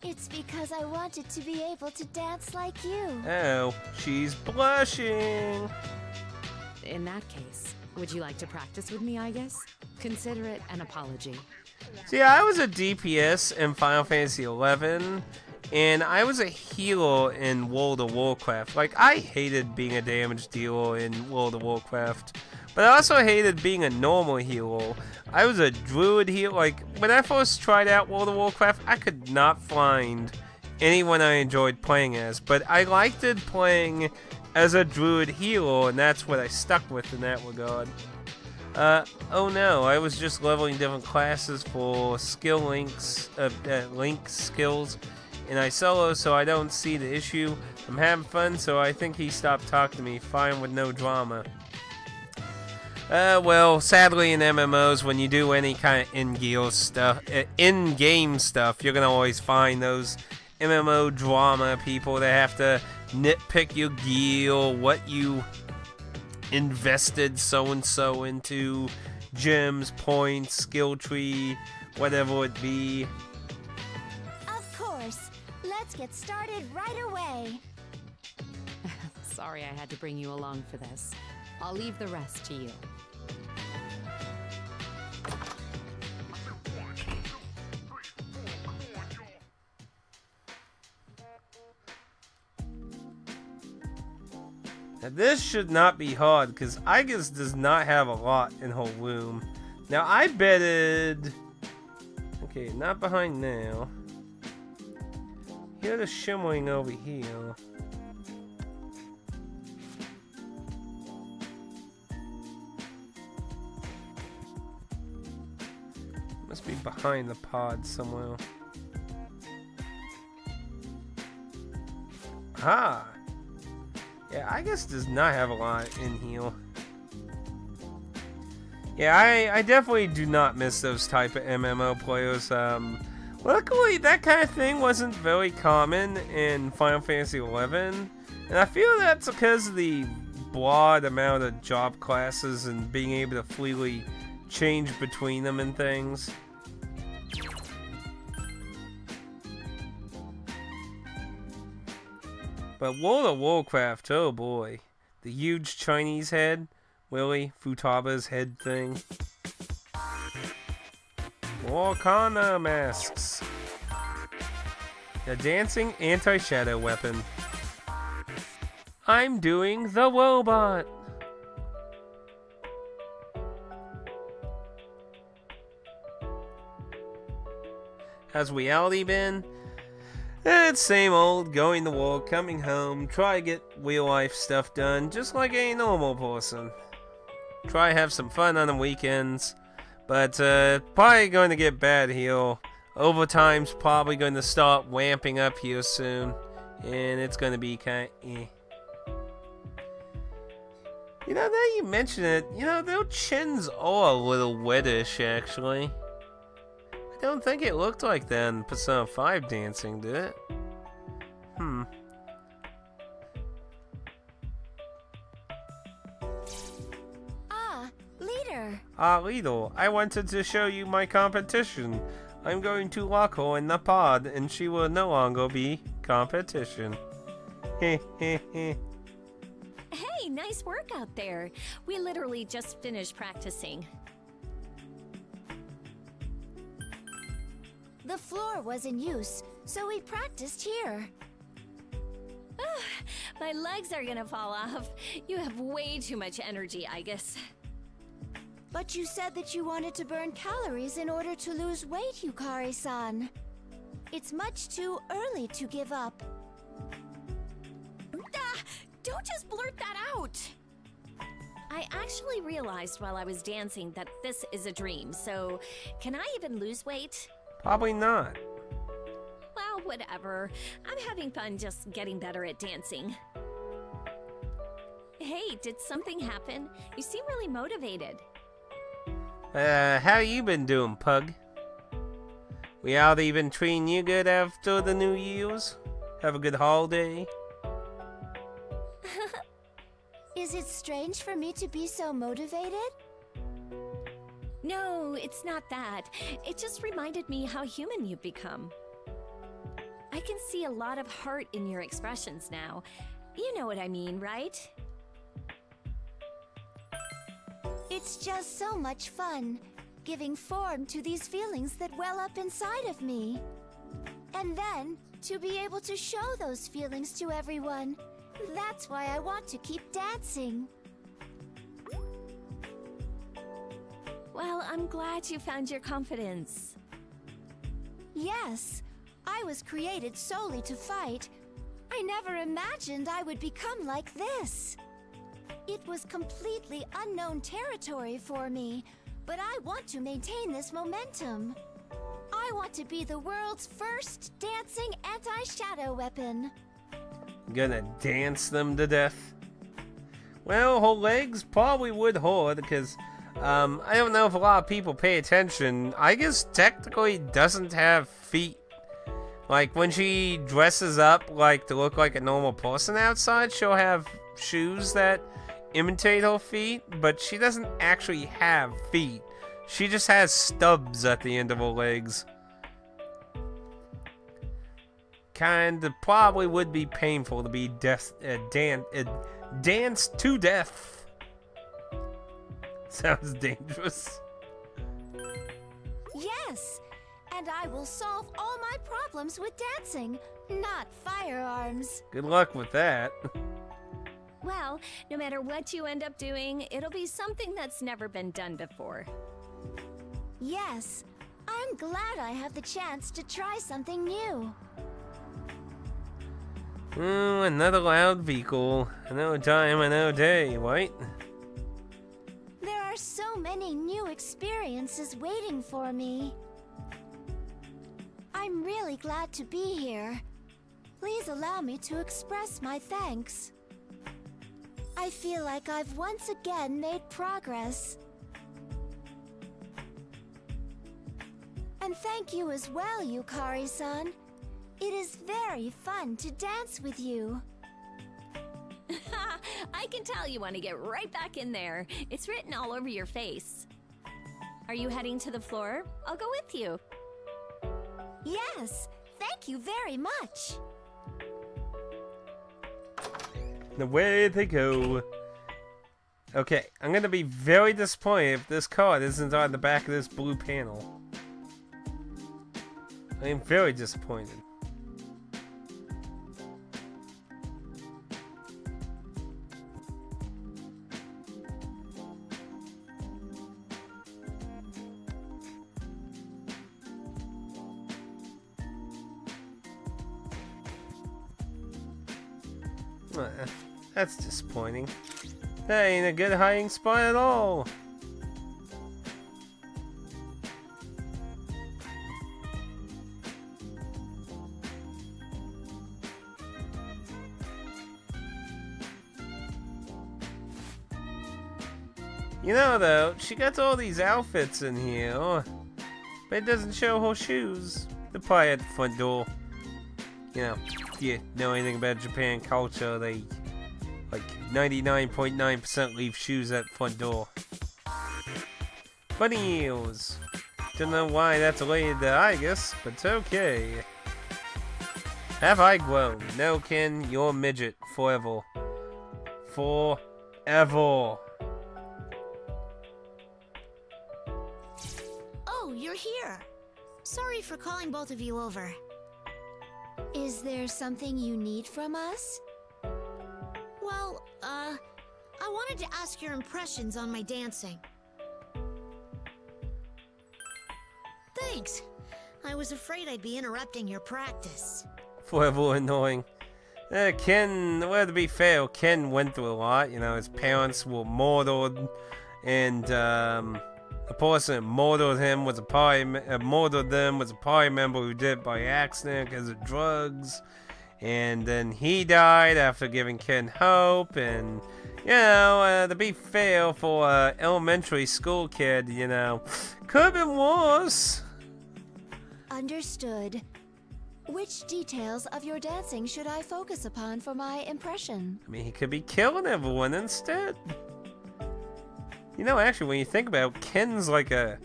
It's because I wanted to be able to dance like you. Oh, she's blushing. In that case, would you like to practice with me, I guess? Consider it an apology. See, I was a DPS in Final Fantasy XI, and I was a healer in World of Warcraft. Like, I hated being a damage dealer in World of Warcraft, but I also hated being a normal healer. I was a druid healer. Like, when I first tried out World of Warcraft, I could not find anyone I enjoyed playing as, but I liked it playing as a druid healer, and that's what I stuck with in that regard. Oh no, I was just leveling different classes for skill links, link skills in Isolo, so I don't see the issue. I'm having fun, so I think he stopped talking to me, fine with no drama. Well, sadly in MMOs, when you do any kind of in-game stuff, you're gonna always find those MMO drama people that have to nitpick your gear, what you invested so-and-so into, gems, points, skill tree, whatever it be. Of course. Let's get started right away. Sorry I had to bring you along for this. I'll leave the rest to you. Now this should not be hard, because Igus does not have a lot in her room. Now I betted... Okay, not behind now. Here's the shimmering over here. Must be behind the pod somewhere. Ah! Yeah, I guess does not have a lot in here. Yeah, I definitely do not miss those type of MMO players. Luckily, that kind of thing wasn't very common in Final Fantasy XI, and I feel that's because of the broad amount of job classes and being able to freely change between them and things. But World of Warcraft, oh boy. The huge Chinese head. Willy Futaba's head thing. More Kana masks. A dancing anti-shadow weapon. I'm doing the robot. How's reality been? It's same old, going to work, coming home, try to get real life stuff done, just like a normal person. Try to have some fun on the weekends, but probably going to get bad here. Overtime's probably going to start ramping up here soon, and it's going to be kind of eh. You know, now you mention it, you know, their chins are a little wettish, actually. I don't think it looked like that in Persona 5 dancing, did it? Leader. Leader, I wanted to show you my competition. I'm going to lock her in the pod, and she will no longer be competition. Heh heh heh. Hey, nice work out there. We literally just finished practicing. The floor was in use, so we practiced here. My legs are gonna fall off. You have way too much energy, I guess. But you said that you wanted to burn calories in order to lose weight, Yukari-san. It's much too early to give up. Don't just blurt that out! I actually realized while I was dancing that this is a dream, so can I even lose weight? Probably not. Well, whatever. I'm having fun just getting better at dancing. Hey, did something happen? You seem really motivated. How you been doing, Pug? We all even treating you good after the New Year's? Have a good holiday? Is it strange for me to be so motivated? No, it's not that. It just reminded me how human you've become. I can see a lot of heart in your expressions now. You know what I mean, right? It's just so much fun, giving form to these feelings that well up inside of me. And then, to be able to show those feelings to everyone. That's why I want to keep dancing. Well, I'm glad you found your confidence. Yes, I was created solely to fight. I never imagined I would become like this. It was completely unknown territory for me, but I want to maintain this momentum. I want to be the world's first dancing anti-shadow weapon. Gonna dance them to death? Well, her legs probably would hurt, because I don't know if a lot of people pay attention. I guess technically doesn't have feet. Like, when she dresses up like to look like a normal person outside, she'll have shoes that imitate her feet, but she doesn't actually have feet. She just has stubs at the end of her legs. Kinda probably would be painful to be danced to death. Sounds dangerous. Yes, and I will solve all my problems with dancing, not firearms. Good luck with that. Well, no matter what you end up doing, it'll be something that's never been done before. Yes, I'm glad I have the chance to try something new. Ooh, another loud vehicle. Another time, another day, right? There are so many new experiences waiting for me. I'm really glad to be here. Please allow me to express my thanks. I feel like I've once again made progress. And thank you as well, Yukari-san. It is very fun to dance with you. I can tell you want to get right back in there. It's written all over your face. Are you heading to the floor? I'll go with you. Yes, thank you very much. And away they go. Okay, I'm gonna be very disappointed if this card isn't on the back of this blue panel. I am very disappointed. That's disappointing. That ain't a good hiding spot at all. You know though, she got all these outfits in here, but it doesn't show her shoes. They're probably at the front door. You know, if you know anything about Japan culture, they like 99.9% leave shoes at the front door. Bunny eels. Don't know why that's related to Atticus, but it's okay. Have I grown? No, Ken, you're a midget. Forever. Forever. Oh, you're here. Sorry for calling both of you over. Is there something you need from us? Well, I wanted to ask your impressions on my dancing. Thanks. I was afraid I'd be interrupting your practice. Forever annoying. Ken, well, to be fair, Ken went through a lot. You know, his parents were murdered, and the person that murdered him was a party member who did it by accident because of drugs. And then he died after giving Ken hope. And, you know, to be fair for an elementary school kid, you know, could have been worse. Understood. Which details of your dancing should I focus upon for my impression? I mean, he could be killing everyone instead. You know, actually, when you think about it, Ken's like a...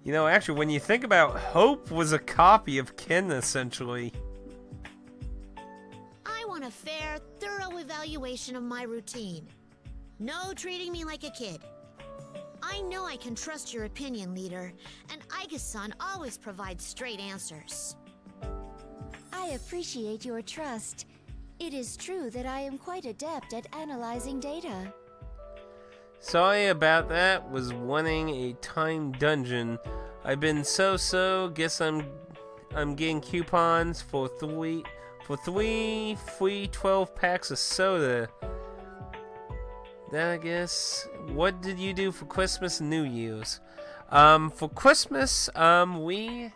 You know, actually, when you think about Hope was a copy of Ken, essentially. I want a fair, thorough evaluation of my routine. No treating me like a kid. I know I can trust your opinion, leader, and Atticus-san always provides straight answers. I appreciate your trust. It is true that I am quite adept at analyzing data. Sorry about that. Was wanting a timed dungeon. I've been so. Guess I'm getting coupons for three free 12 packs of soda. Then I guess. What did you do for Christmas and New Year's? For Christmas, we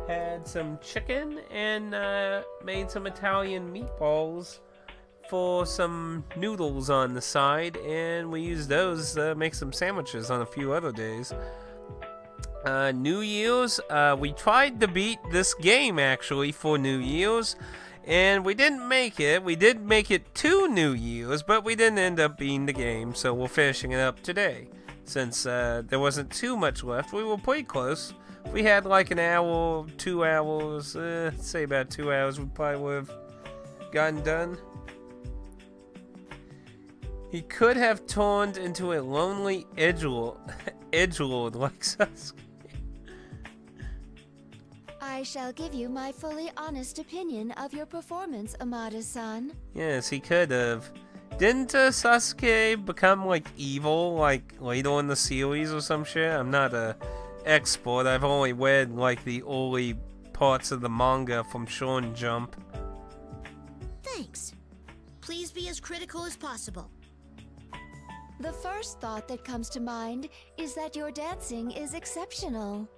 had some chicken and made some Italian meatballs for some noodles on the side, and we used those to make some sandwiches on a few other days. New Year's, we tried to beat this game actually for New Year's, and we didn't make it. We did make it to New Year's, but we didn't end up beating the game, so we're finishing it up today. Since there wasn't too much left, we were pretty close. If we had like an hour, 2 hours, say about 2 hours, we probably would have gotten done. He could have turned into a lonely edgelord like Sasuke. I shall give you my fully honest opinion of your performance, Amada-san. Yes, he could have. Didn't Sasuke become like evil like later in the series or some shit? I'm not a expert. I've only read like the early parts of the manga from Shonen Jump. Thanks. Please be as critical as possible. The first thought that comes to mind is that your dancing is exceptional.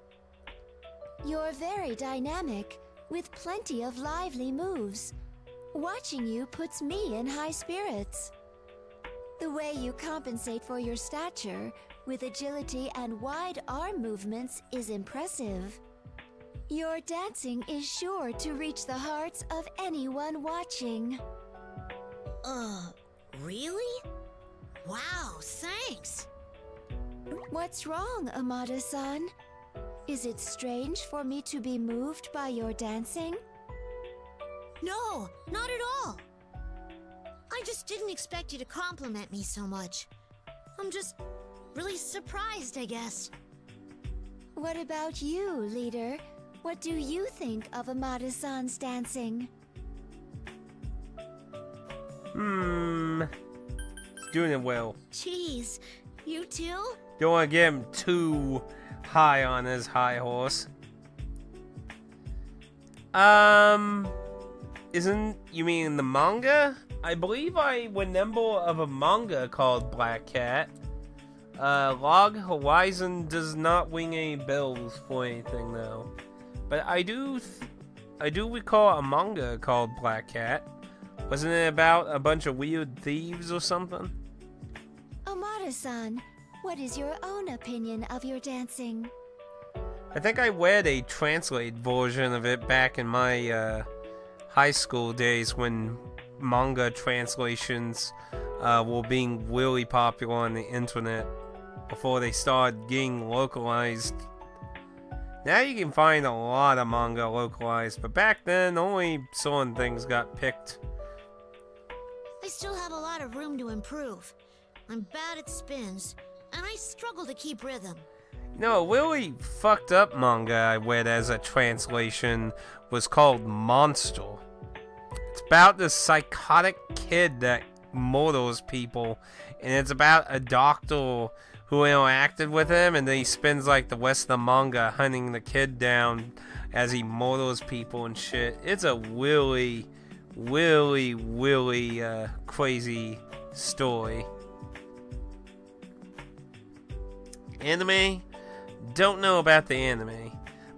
You're very dynamic, with plenty of lively moves. Watching you puts me in high spirits. The way you compensate for your stature, with agility and wide arm movements, is impressive. Your dancing is sure to reach the hearts of anyone watching. Really? Wow, thanks! What's wrong, Amada-san? Is it strange for me to be moved by your dancing? No, not at all. I I just didn't expect you to compliment me so much. I'm just really surprised, I guess. What about you, leader? What do you think of Amada-san's dancing? He's doing it well. Jeez, you too? Don't want to get him too high on his high horse. Isn't you mean the manga? I believe I remember of a manga called Black Cat. Log Horizon does not ring any bells for anything though. But I do recall a manga called Black Cat. Wasn't it about a bunch of weird thieves or something? Amada-san, what is your own opinion of your dancing? I think I read a translated version of it back in my high school days when manga translations were being really popular on the internet before they started getting localized. Now you can find a lot of manga localized, but back then only certain things got picked. I still have a lot of room to improve. I'm bad at spins, and I struggle to keep rhythm. No, a really fucked up manga I read as a translation was called Monster. It's about this psychotic kid that murders people, and it's about a doctor who interacted with him, and then he spends like the rest of the manga hunting the kid down as he murders people and shit. It's a really crazy story. Anime? Don't know about the anime.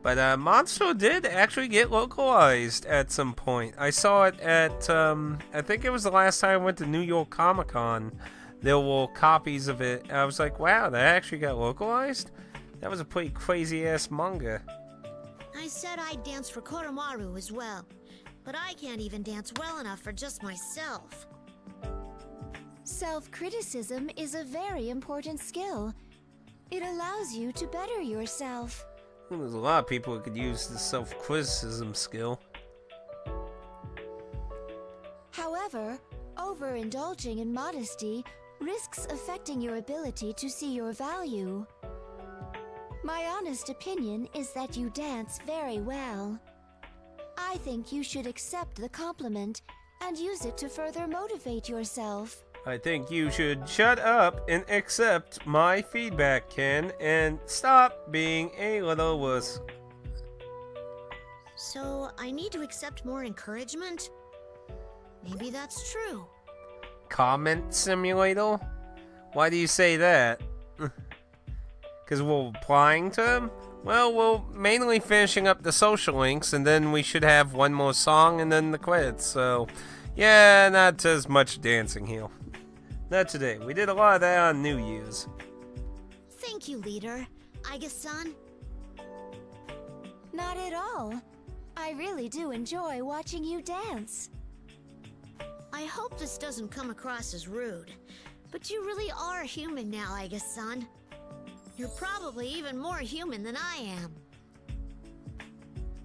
But Monster did actually get localized at some point. I saw it at, I think it was the last time I went to New York Comic Con. There were copies of it. I was like, wow, that actually got localized? That was a pretty crazy ass manga. I said I'd dance for Koromaru as well, but I can't even dance well enough for just myself. Self-criticism is a very important skill. It allows you to better yourself. Well, there's a lot of people who could use the self-criticism skill. However, overindulging in modesty risks affecting your ability to see your value. My honest opinion is that you dance very well. I think you should accept the compliment and use it to further motivate yourself. I think you should shut up and accept my feedback, Ken, and stop being a little wuss. So, I need to accept more encouragement? Maybe that's true. Comment simulator? Why do you say that? Because we're replying to them? Well, we're mainly finishing up the social links, and then we should have one more song and then the credits, so yeah, not as much dancing here. Not today. We did a lot of that on New Year's. Thank you, leader. Aiga-san? Not at all. I really do enjoy watching you dance. I hope this doesn't come across as rude, but you really are human now, Aiga-san. You're probably even more human than I am.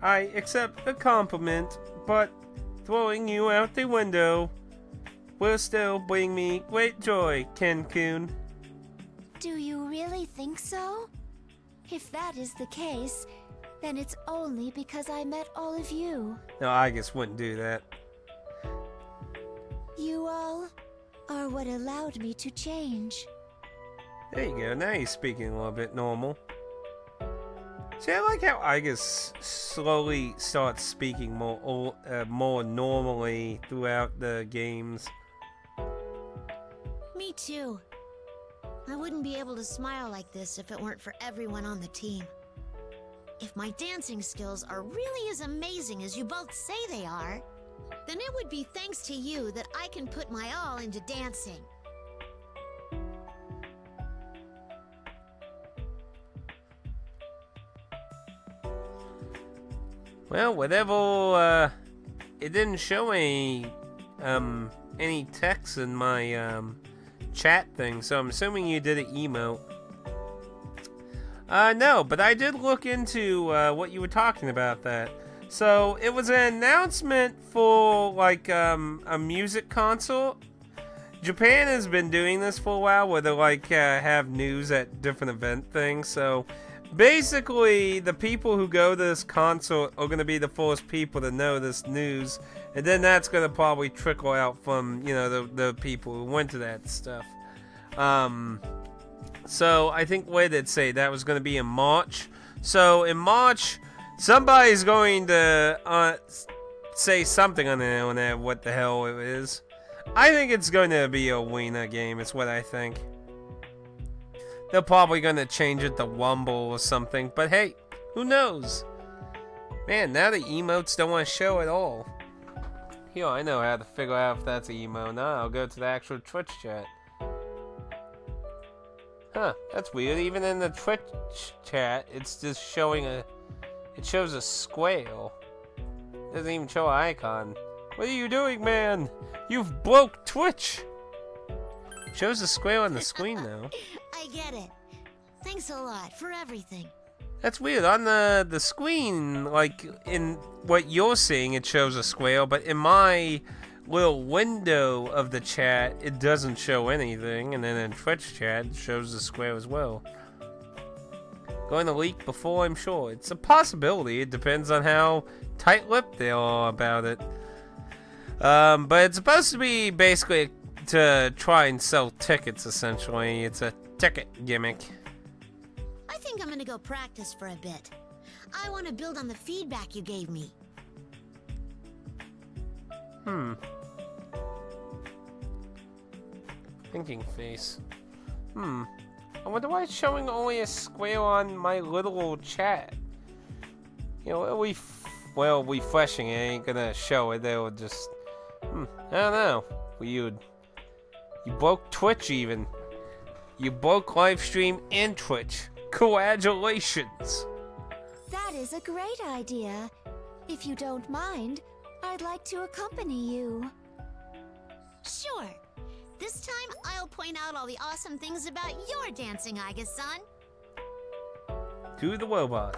I accept the compliment, but throwing you out the window will still bring me great joy, Ken-kun. Do you really think so? If that is the case, then it's only because I met all of you. No, I just wouldn't do that. You all are what allowed me to change. There you go, now you're speaking a little bit normal. See, I like how I just slowly starts speaking more normally throughout the games. Me too. I wouldn't be able to smile like this if it weren't for everyone on the team. If my dancing skills are really as amazing as you both say they are, then it would be thanks to you that I can put my all into dancing. Well, whatever, it didn't show any text in my, chat thing, so I'm assuming you did an emote. No, but I did look into, what you were talking about that. So, it was an announcement for, like, a music concert, Japan has been doing this for a while, where they like have news at different event things. So basically, the people who go to this concert are going to be the first people to know this news, and then that's going to probably trickle out from, you know, the people who went to that stuff. So I think where did it say that was going to be in March? So in March, somebody's going to say something on the internet what the hell it is. I think it's going to be a Wiener game, is what I think. They're probably going to change it to Wumble or something, but hey, who knows? Man, now the emotes don't want to show at all. Here, I know how to figure out if that's an emote. Now I'll go to the actual Twitch chat. Huh, that's weird. Even in the Twitch chat, it's just showing it shows a square. It doesn't even show an icon. What are you doing, man? You've broke Twitch! Shows a square on the screen now. I get it. Thanks a lot for everything. That's weird. On the screen, like in what you're seeing, it shows a square, but in my little window of the chat, it doesn't show anything, and then in Twitch chat, it shows the square as well. Going to leak before, I'm sure. It's a possibility. It depends on how tight-lipped they are about it. But it's supposed to be basically to try and sell tickets, essentially. It's a ticket gimmick. I think I'm gonna go practice for a bit. I want to build on the feedback you gave me. Thinking face. I wonder why it's showing only a square on my little chat. You know, well, refreshing it ain't gonna show it. They'll just... I don't know. Weird. You broke Twitch even. You broke livestream and Twitch. Congratulations. That is a great idea. If you don't mind, I'd like to accompany you. Sure. This time, I'll point out all the awesome things about your dancing, Atticus-san. To the robot.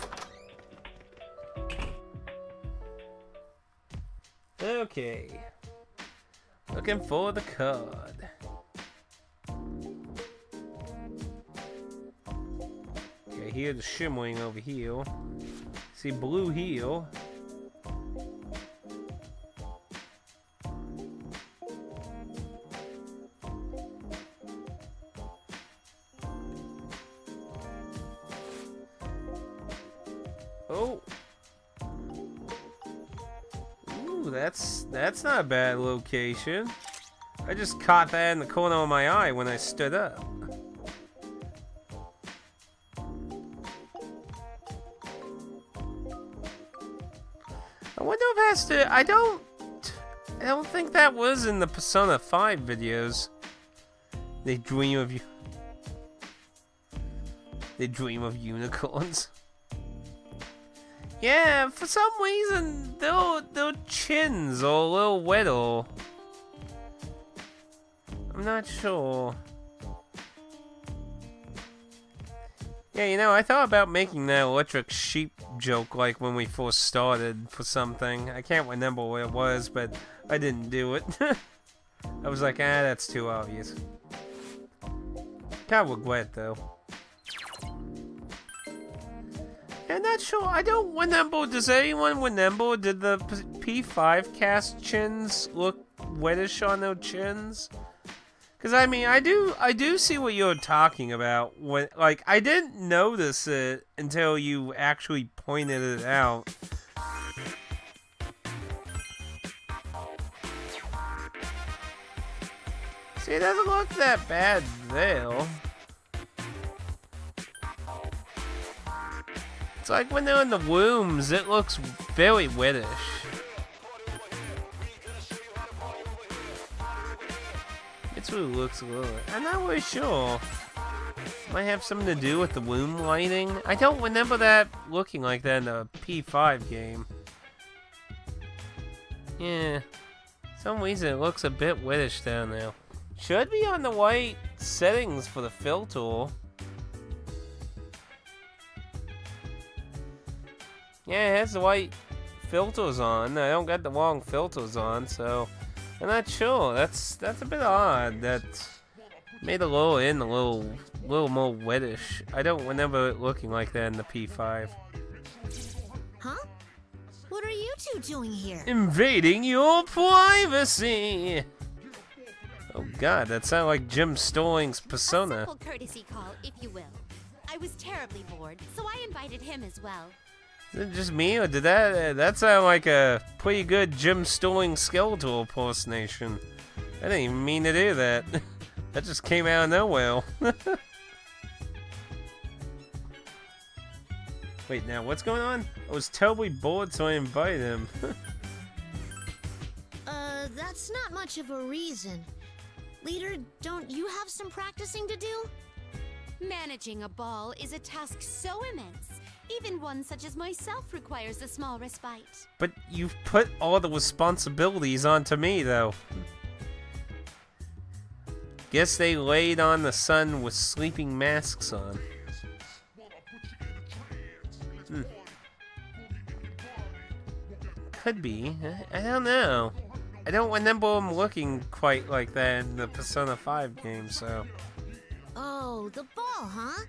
Okay. Looking for the card. Okay, here's the shimmering over here. See blue here. Oh. Ooh, that's not a bad location. I just caught that in the corner of my eye when I stood up. I wonder if it has to... I don't think that was in the Persona 5 videos. They dream of you. They dream of unicorns. Yeah, for some reason, their chins are a little wetter. I'm not sure. Yeah, you know, I thought about making that electric sheep joke like when we first started for something. I can't remember what it was, but I didn't do it. I was like, that's too obvious. Kind of regret, though. I'm not sure. I don't remember. Does anyone remember? Did the P5 cast chins look wettish on their chins? Because I mean, I do see what you're talking about. When like I didn't notice it until you actually pointed it out. See, it doesn't look that bad there. It's like when they're in the wombs, it looks very wettish. It's really looks a little... I'm not really sure. Might have something to do with the womb lighting. I don't remember that looking like that in the P5 game. Yeah. For some reason it looks a bit wettish down there. Should be on the white settings for the filter. Yeah, it has the white filters on. I don't got the wrong filters on, so I'm not sure. That's a bit odd. That made the lower end a little more wettish. I don't remember it looking like that in the P5. Huh? What are you two doing here? Invading your privacy! Oh god, that sounded like Jim Stalling's persona. A simple courtesy call, if you will. I was terribly bored, so I invited him as well. Is it just me, or did that sound like a pretty good Jim Stalling skeletal impersonation? I didn't even mean to do that. That just came out of nowhere. Wait, now what's going on? I was terribly bored, so I invited him. That's not much of a reason. Leader, don't you have some practicing to do? Managing a ball is a task so immense. Even one such as myself requires a small respite. But you've put all the responsibilities onto me, though. Guess they laid on the sun with sleeping masks on. Could be. I don't know. I don't remember him looking quite like that in the Persona 5 game, so... Oh, the ball, huh?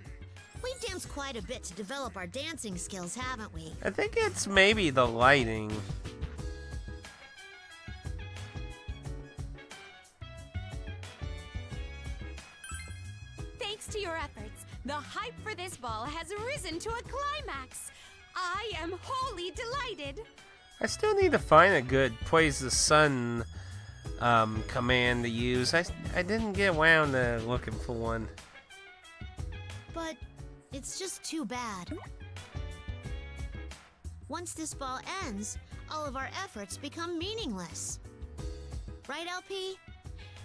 We've danced quite a bit to develop our dancing skills, haven't we? I think it's maybe the lighting. Thanks to your efforts, the hype for this ball has risen to a climax. I am wholly delighted. I still need to find a good praise the sun command to use. I didn't get around to looking for one. But it's just too bad. Once this ball ends, all of our efforts become meaningless. Right, LP?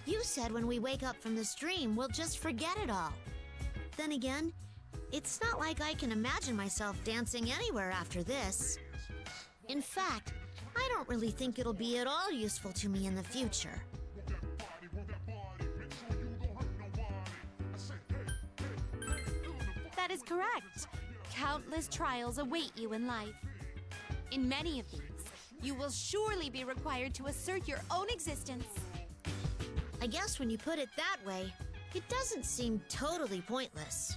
You said when we wake up from this dream, we'll just forget it all. Then again, it's not like I can imagine myself dancing anywhere after this. In fact, I don't really think it'll be at all useful to me in the future. That is correct. Countless trials await you in life. In many of these, you will surely be required to assert your own existence. I guess when you put it that way, it doesn't seem totally pointless.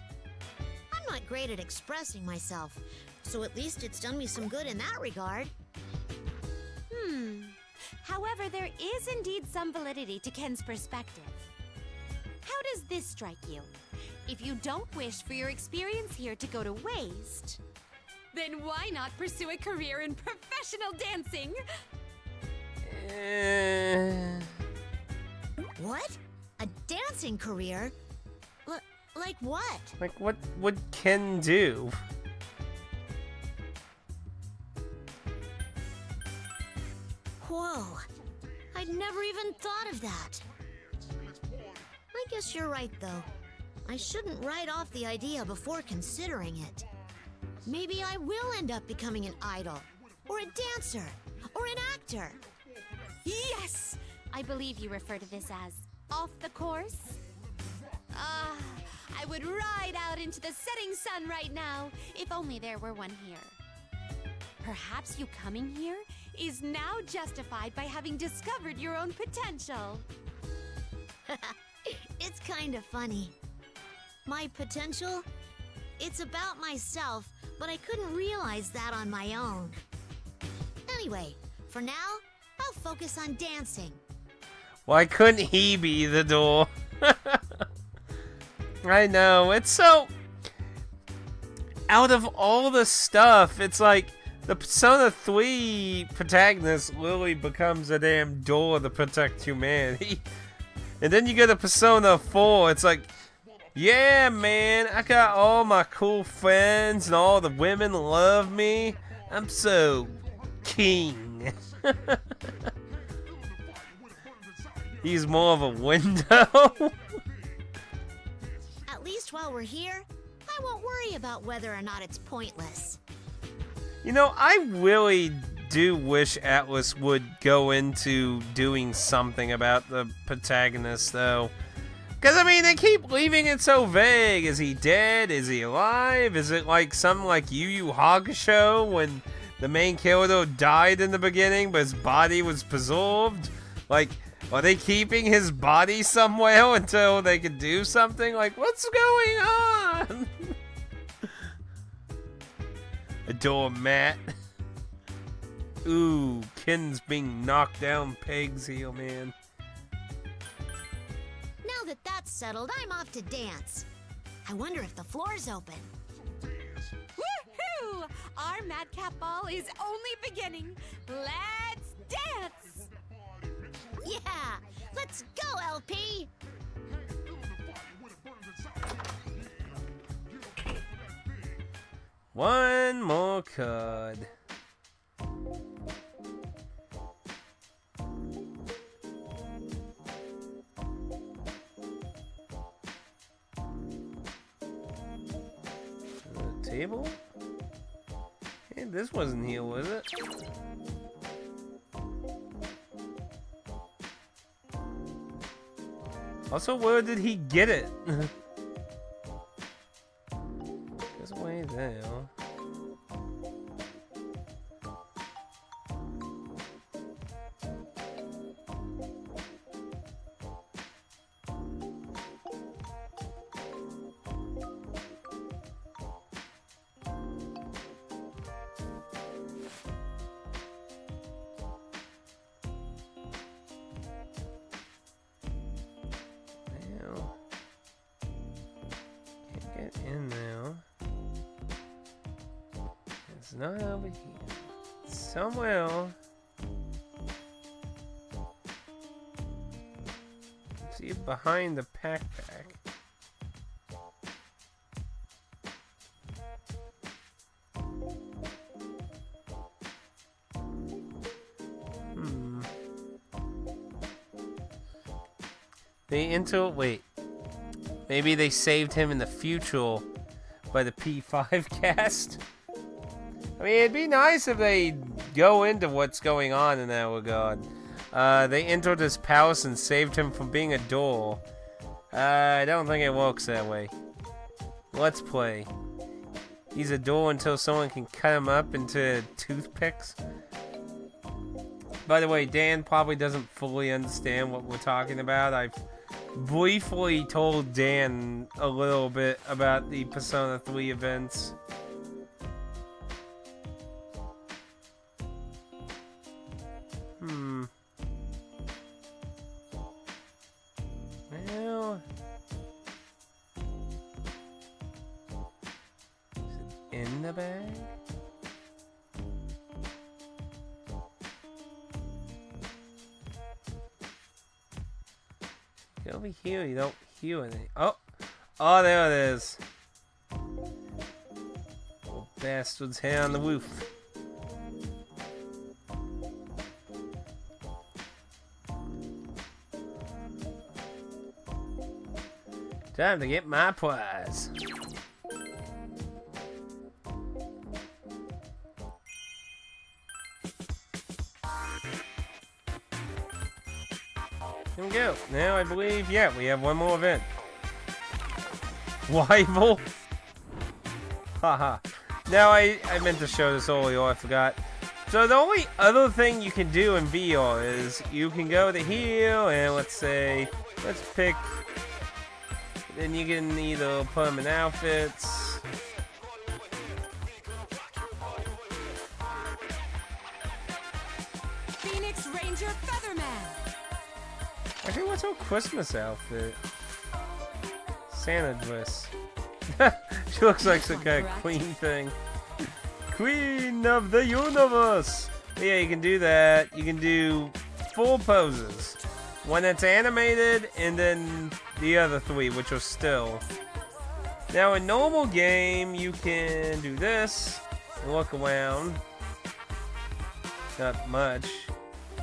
I'm not great at expressing myself, so at least it's done me some good in that regard. However, there is indeed some validity to Ken's perspective. How does this strike you? If you don't wish for your experience here to go to waste, then why not pursue a career in professional dancing? What? A dancing career? Like what? Like, what would Ken do? Whoa. I'd never even thought of that. I guess you're right, though. I shouldn't write off the idea before considering it. Maybe I will end up becoming an idol, or a dancer, or an actor. Yes! I believe you refer to this as off the course. I would ride out into the setting sun right now, if only there were one here. Perhaps you coming here is now justified by having discovered your own potential. It's kind of funny. My potential? It's about myself, but I couldn't realize that on my own. Anyway, for now, I'll focus on dancing. Why couldn't he be the door? I know, it's so... Out of all the stuff, it's like the Persona 3 protagonist literally becomes a damn door to protect humanity. And then you go to Persona 4, it's like, yeah, man, I got all my cool friends and all the women love me. I'm so king. He's more of a window. At least while we're here, I won't worry about whether or not it's pointless. You know, I really do wish Atlas would go into doing something about the protagonist, though. Because, I mean, they keep leaving it so vague. Is he dead? Is he alive? Is it like something like Yu Yu Hakusho when the main character died in the beginning, but his body was preserved? Like, are they keeping his body somewhere until they can do something? Like, what's going on? A doormat. Ooh, Ken's being knocked down pegs here, man. Now that that's settled, I'm off to dance. I wonder if the floor's open. Woohoo! Our madcap ball is only beginning. Let's dance! Yeah, let's go, LP! One more card. Table? Hey, this wasn't here, was it? Also, where did he get it? This way there. In now. It's not over here. It's somewhere. See it behind the backpack. They enter. Wait. Maybe they saved him in the future by the P5 cast. I mean, it'd be nice if they go into what's going on in that regard. They entered his palace and saved him from being a door. I don't think it works that way. Let's play. He's a door until someone can cut him up into toothpicks. By the way, Dan probably doesn't fully understand what we're talking about. I've briefly told Dan a little bit about the Persona 3 events. Well, is it in the bag? Over here, you don't hear anything. Oh, there it is. Little bastard's hair on the roof. Time to get my prize. Here we go. Now I believe, yeah, we have one more event. Rival. Haha. Now I meant to show this earlier, I forgot. So the only other thing you can do in VR is you can go to here and let's pick. Then you can either put them in outfits. Phoenix Ranger Featherman. Actually, what's her Christmas outfit? Santa dress. She looks like some kind of queen thing. Queen of the universe! But yeah, you can do that. You can do 4 poses. One that's animated, and then the other 3, which are still. Now, in normal game, you can do this, and look around. Not much.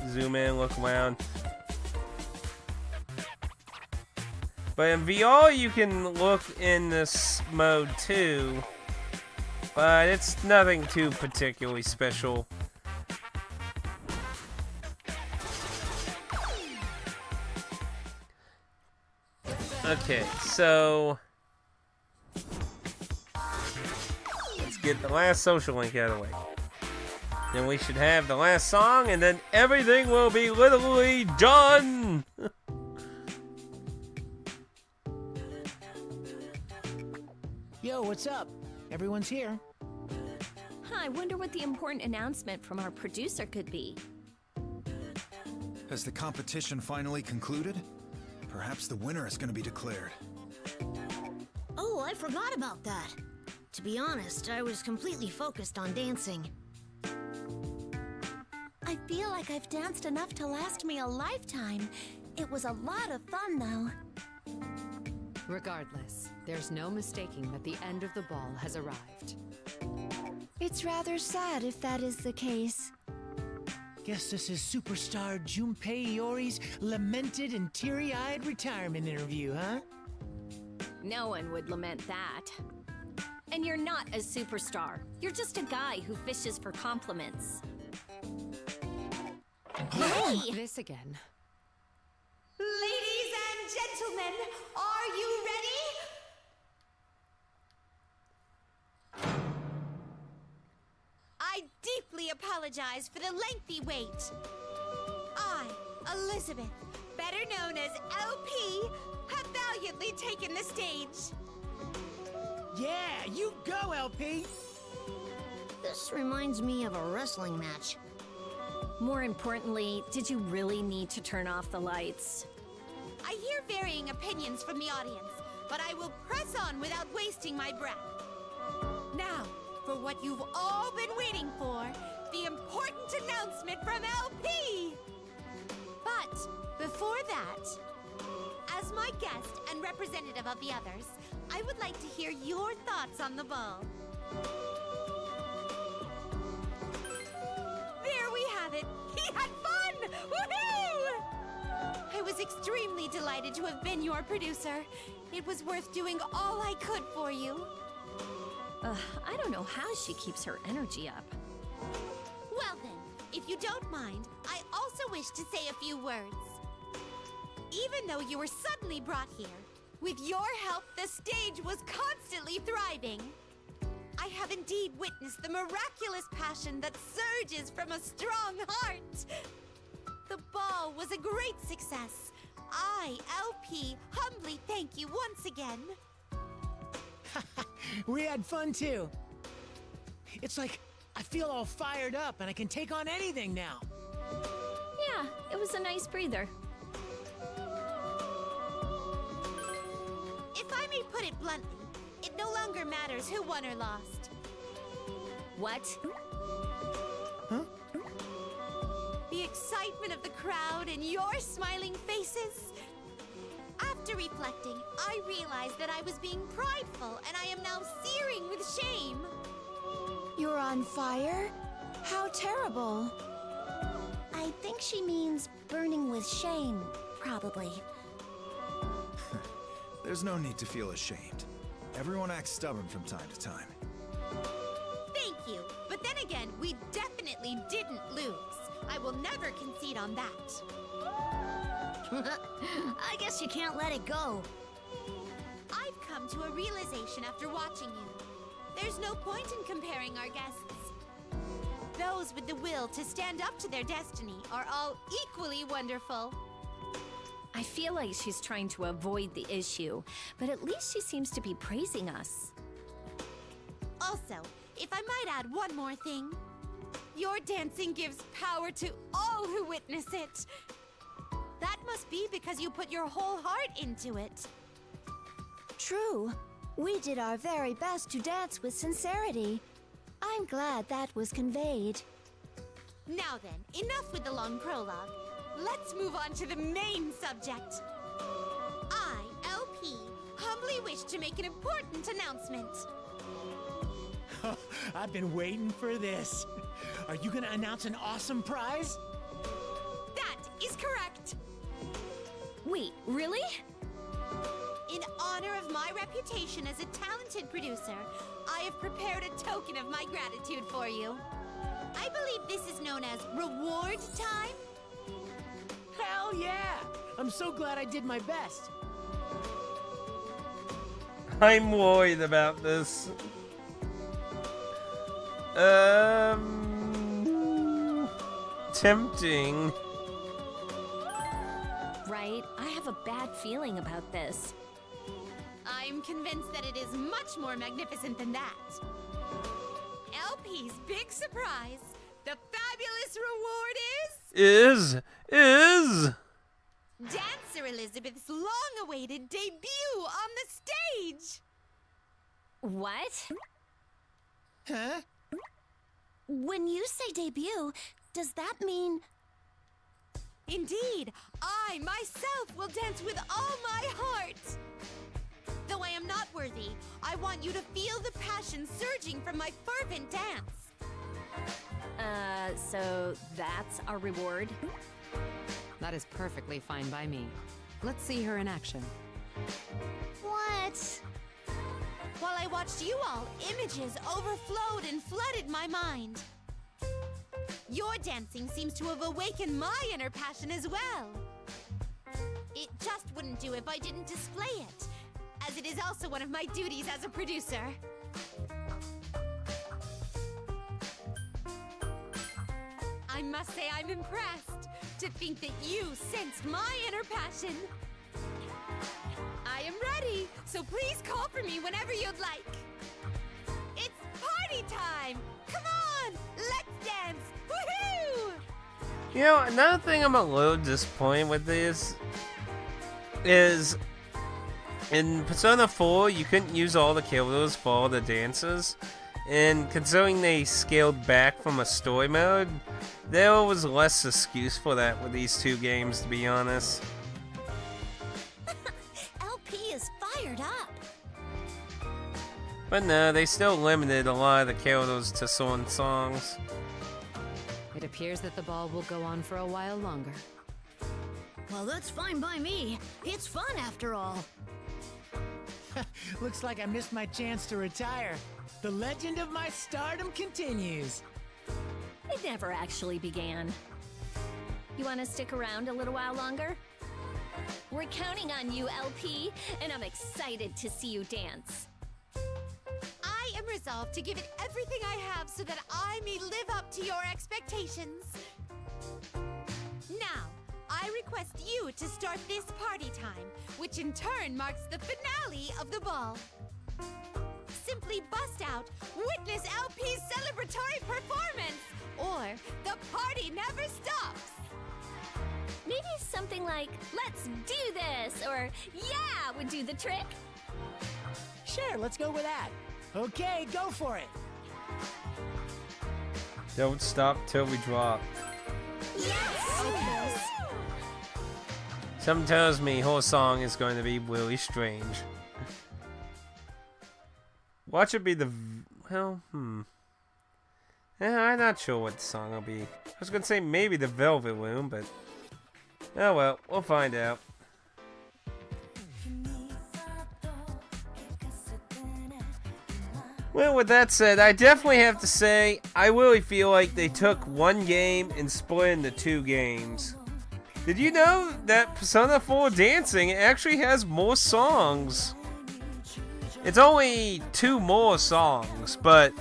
Zoom in, look around. But in VR, you can look in this mode too. But it's nothing too particularly special. Okay, so let's get the last social link out of the way. Then we should have the last song, and then everything will be literally done! Yo, what's up? Everyone's here. I wonder what the important announcement from our producer could be. Has the competition finally concluded? Perhaps the winner is going to be declared. Oh, I forgot about that. To be honest, I was completely focused on dancing. I feel like I've danced enough to last me a lifetime. It was a lot of fun, though. Regardless, there's no mistaking that the end of the ball has arrived. It's rather sad if that is the case. Guess this is superstar Junpei Iori's lamented and teary-eyed retirement interview, huh? No one would lament that. And you're not a superstar. You're just a guy who fishes for compliments. Hey! This again. Ladies and gentlemen, are you ready? I deeply apologize for the lengthy wait. I, Elizabeth, better known as LP, have valiantly taken the stage. Yeah, you go, LP! This reminds me of a wrestling match. More importantly, did you really need to turn off the lights? I hear varying opinions from the audience, but I will press on without wasting my breath. Now, for what you've all been waiting for, the important announcement from LP! But, before that, as my guest and representative of the others, I would like to hear your thoughts on the ball. There we have it! He had fun! Woohoo! I was extremely delighted to have been your producer. It was worth doing all I could for you. I don't know how she keeps her energy up. Well then, if you don't mind, I also wish to say a few words. Even though you were suddenly brought here, with your help, the stage was constantly thriving. I have indeed witnessed the miraculous passion that surges from a strong heart. The ball was a great success. I, LP, humbly thank you once again. We had fun too. It's like I feel all fired up and I can take on anything now. Yeah, it was a nice breather. If I may put it bluntly, it no longer matters who won or lost. What? Huh? The excitement of the crowd and your smiling faces. After reflecting, I realized that I was being prideful and I am now searing with shame. You're on fire? How terrible. I think she means burning with shame, probably. There's no need to feel ashamed. Everyone acts stubborn from time to time. Thank you, but then again, we definitely didn't lose. I will never concede on that. I guess you can't let it go. I've come to a realization after watching you. There's no point in comparing our guests. Those with the will to stand up to their destiny are all equally wonderful. I feel like she's trying to avoid the issue, but at least she seems to be praising us. Also, if I might add one more thing, your dancing gives power to all who witness it. That must be because you put your whole heart into it. True. We did our very best to dance with sincerity. I'm glad that was conveyed. Now then, enough with the long prologue. Let's move on to the main subject. I, LP, humbly wish to make an important announcement. I've been waiting for this. Are you gonna announce an awesome prize? That is correct. Wait, really? In honor of my reputation as a talented producer, I have prepared a token of my gratitude for you. I believe this is known as reward time. Hell yeah! I'm so glad I did my best. I'm worried about this. tempting. Right? I have a bad feeling about this. I'm convinced that it is much more magnificent than that. LP's big surprise. The fabulous reward Is. Dancer Elizabeth's long-awaited debut on the stage! What? Huh? When you say debut, does that mean... Indeed, I myself will dance with all my heart! Though I am not worthy, I want you to feel the passion surging from my fervent dance. So that's our reward? That is perfectly fine by me. Let's see her in action. What? While I watched you all, images overflowed and flooded my mind. Your dancing seems to have awakened my inner passion as well. It just wouldn't do if I didn't display it, as it is also one of my duties as a producer. I must say I'm impressed to think that you sensed my inner passion. I am ready, so please call for me whenever you'd like. It's party time! Come on, let's dance! Woohoo! You know, another thing I'm a little disappointed with this is in Persona 4, you couldn't use all the killers for all the dances. And considering they scaled back from a story mode, there was less excuse for that with these two games, to be honest. LP is fired up. But no, they still limited a lot of the killers to certain songs. It appears that the ball will go on for a while longer. Well, that's fine by me. It's fun after all. Looks like I missed my chance to retire. The legend of my stardom continues. It never actually began. You want to stick around a little while longer? We're counting on you, LP, and I'm excited to see you dance. I am resolved to give it everything I have so that I may live up to your expectations. Now, I request you to start this party time, which in turn marks the finale of the ball. Simply bust out, witness LP's celebratory performance, or the party never stops. Maybe something like, let's do this, or yeah, would do the trick. Sure, let's go with that. Okay, go for it. Don't stop till we drop. Yes! Something tells me whole song is going to be really strange. Watch it be the... well, I'm not sure what the song will be. I was going to say maybe the Velvet Room, but... oh well, we'll find out. Well, with that said, I definitely have to say, I really feel like they took one game and split into two games. Did you know that Persona 4 Dancing actually has more songs? It's only 2 more songs, but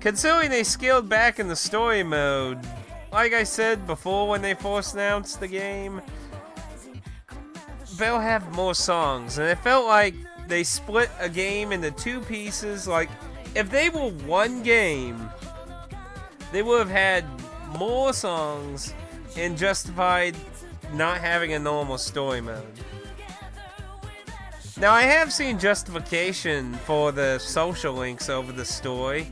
considering they scaled back in the story mode, like I said before when they first announced the game, they'll have more songs, and it felt like they split a game into 2 pieces. Like, if they were one game, they would have had more songs and justified not having a normal story mode. Now, I have seen justification for the social links over the story.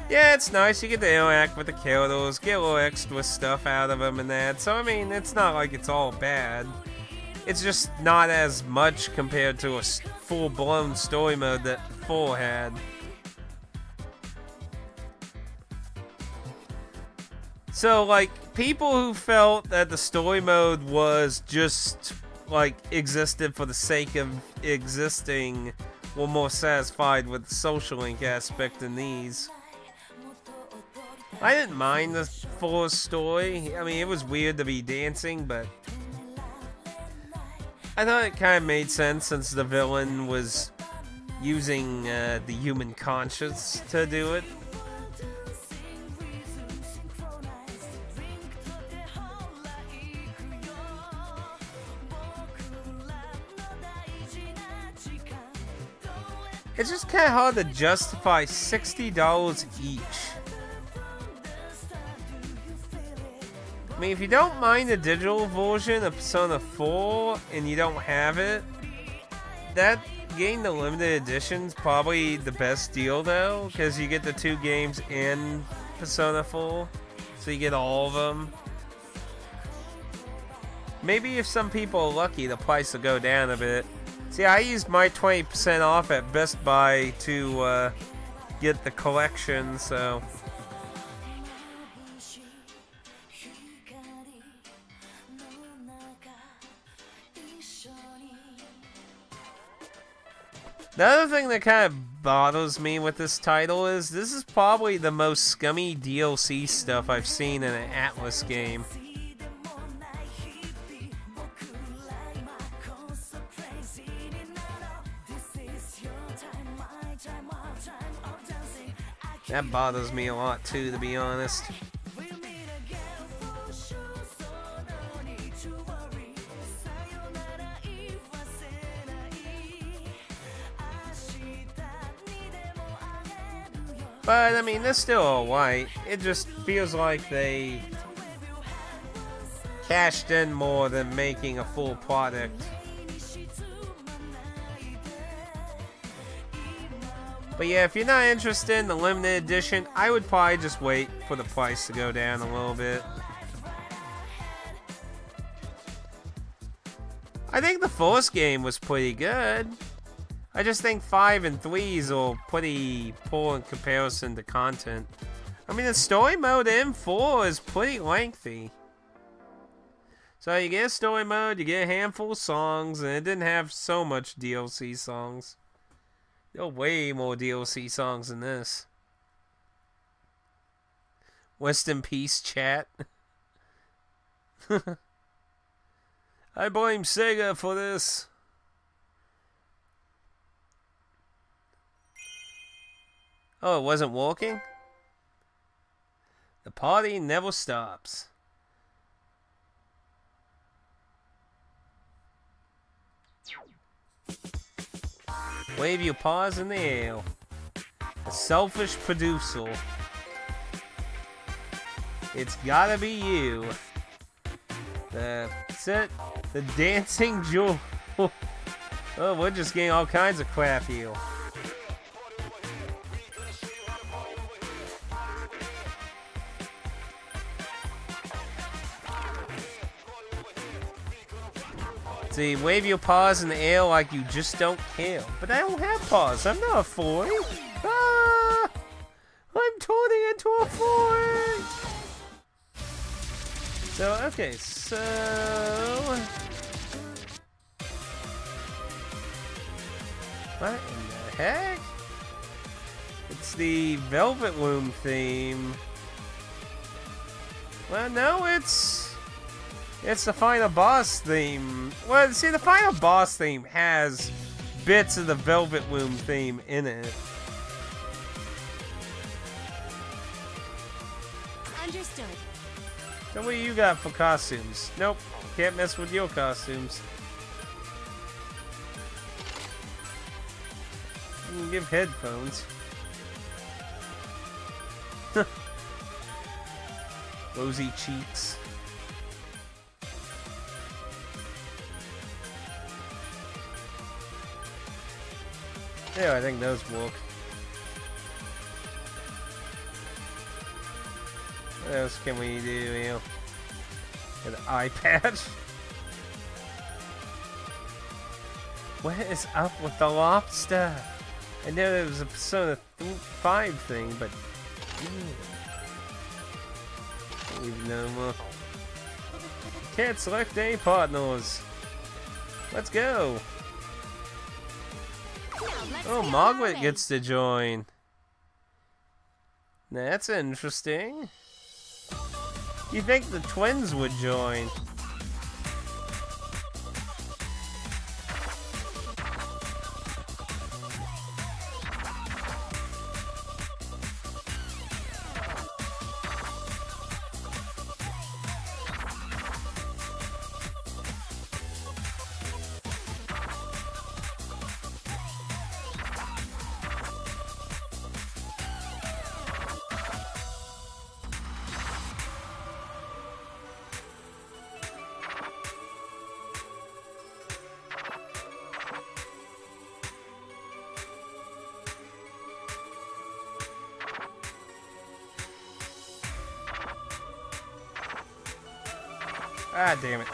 Yeah, it's nice, you get to interact with the killers, get a little extra stuff out of them and that. So, I mean, it's not like it's all bad. It's just not as much compared to a full-blown story mode that 4 had. So, like, people who felt that the story mode was just, like, existed for the sake of existing were more satisfied with the social link aspect than these. I didn't mind the 4 story. I mean, it was weird to be dancing, but I thought it kind of made sense since the villain was using the human conscience to do it. It's just kind of hard to justify $60 each. I mean, if you don't mind the digital version of Persona 4 and you don't have it, that getting the limited edition's probably the best deal though, because you get the 2 games in Persona 4, so you get all of them. Maybe if some people are lucky, the price will go down a bit. See, I used my 20% off at Best Buy to get the collection, so... The other thing that kind of bothers me with this title is this is probably the most scummy DLC stuff I've seen in an Atlas game. That bothers me a lot too, to be honest. But, I mean, they're still alright. It just feels like they cashed in more than making a full product. But yeah, if you're not interested in the limited edition, I would probably just wait for the price to go down a little bit. I think the first game was pretty good. I just think 5 and 3s are pretty poor in comparison to content. I mean, the story mode in 4 is pretty lengthy. So you get a story mode, you get a handful of songs, and it didn't have so much DLC songs. There are way more DLC songs than this. Rest in peace, chat. I blame Sega for this. Oh, it wasn't walking? The party never stops. Wave your paws in the air. A selfish producer. It's gotta be you. That's it. The dancing jewel. Oh, we're just getting all kinds of crap here. See, wave your paws in the air like you just don't care. But I don't have paws. I'm not a furry. Ah! I'm turning into a furry! So, okay, so... What in the heck? It's the Velvet Room theme. Well, no, it's the final boss theme. Well, see, the final boss theme has bits of the Velvet Room theme in it. Understood. So what do you got for costumes? Nope, can't mess with your costumes. You can give headphones. Rosy cheeks. Yeah, I think those work. What else can we do here? An eye patch? What is up with the lobster? I know there was a Persona 5 thing, but... Don't even know more. Can't select any partners. Let's go! Oh, Margaret gets to join. That's interesting. You think the twins would join? Ah, damn it.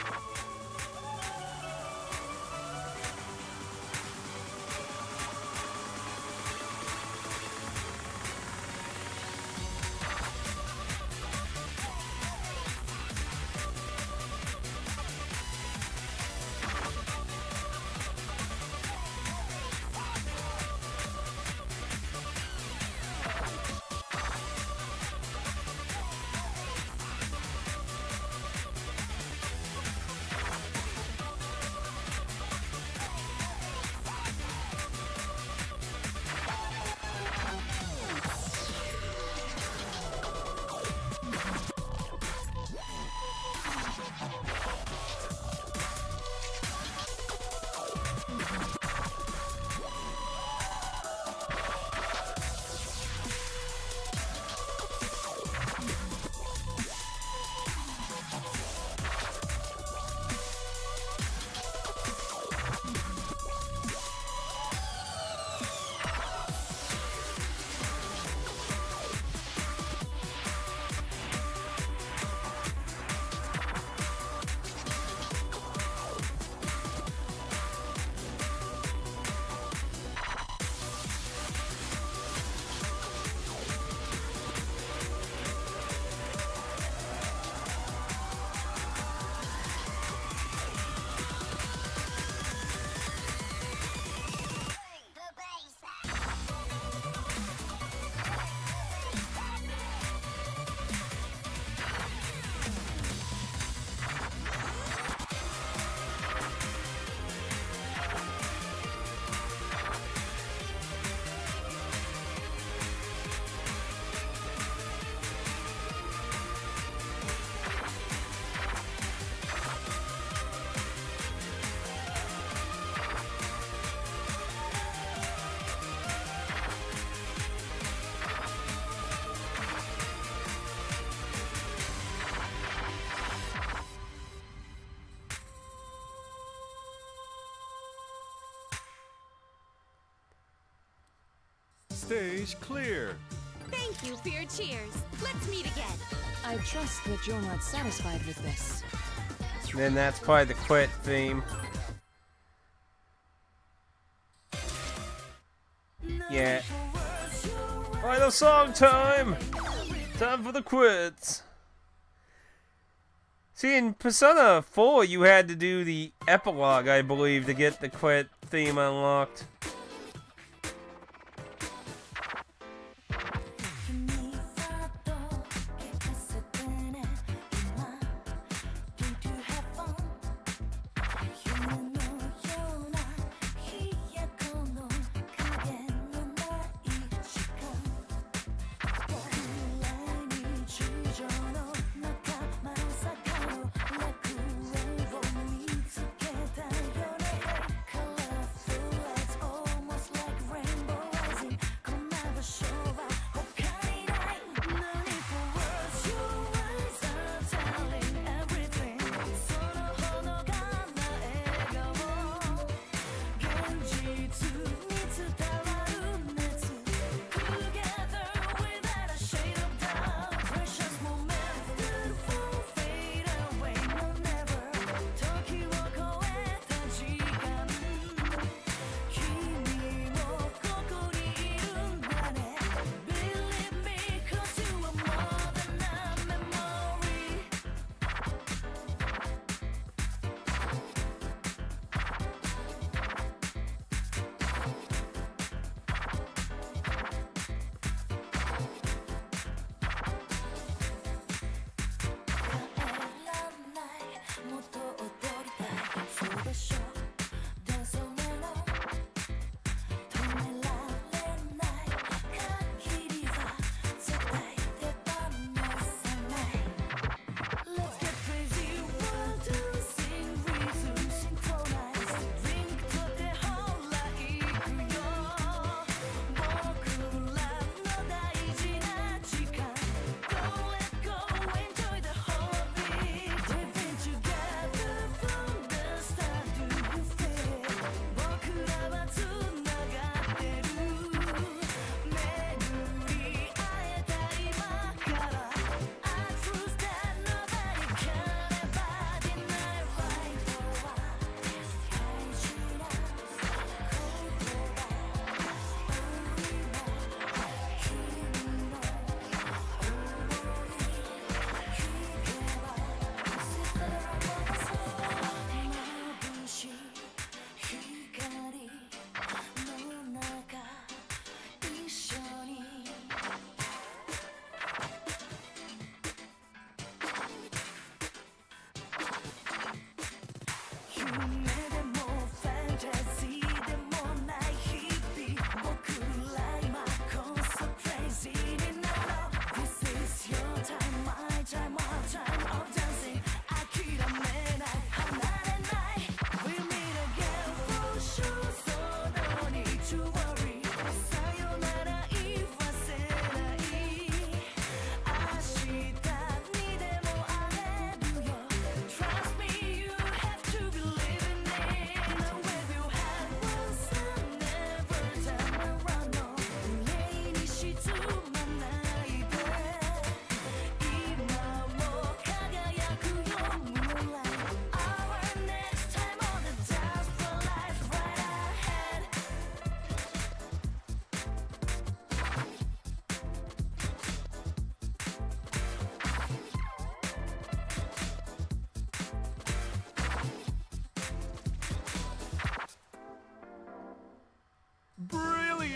Stage clear. Thank you for your cheers. Let's meet again. I trust that you're not satisfied with this. Then that's probably the quit theme. Yeah. Final song time! Time for the quits. See, in Persona 4, you had to do the epilogue, I believe, to get the quit theme unlocked.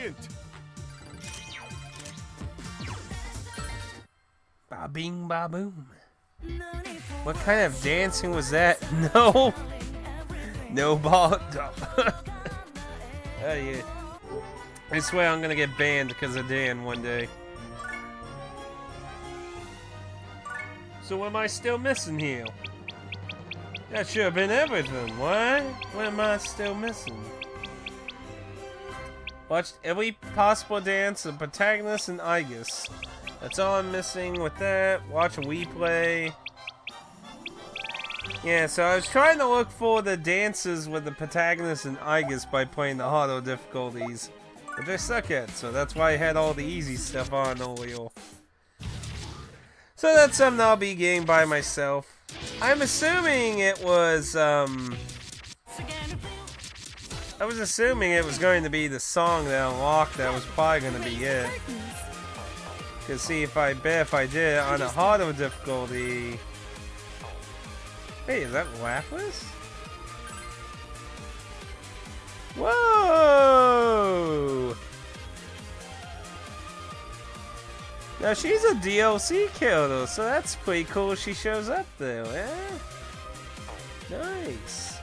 brilliant! Ba bing ba boom. What kind of dancing was that? No. No ball. Oh yeah. I swear I'm gonna get banned because of Dan one day. So what am I still missing here? That should have been everything. What? What am I still missing? Watch every possible dance of Protagonist and Igus. That's all I'm missing with that. Watch a Wii play. Yeah, so I was trying to look for the dances with the Protagonist and Igus by playing the harder difficulties, which I suck at, so that's why I had all the easy stuff on Olio. So that's something I'll be getting by myself. I'm assuming it was, I was assuming it was going to be the song that unlocked. That was probably going to be it. Cause see, if I did it on a harder difficulty. Wait, is that Lapis? Whoa! Now she's a DLC killer, so that's pretty cool. She shows up though, eh? Nice.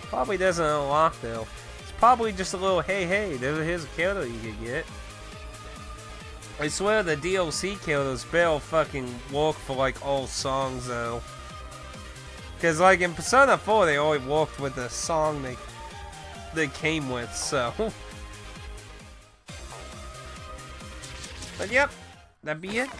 Probably doesn't unlock though. It's probably just a little hey, here's a killer you could get. I swear the DLC killers better fucking work for like all songs though. Cause like in Persona 4 they only worked with the song they came with, so. But yep, that'd be it.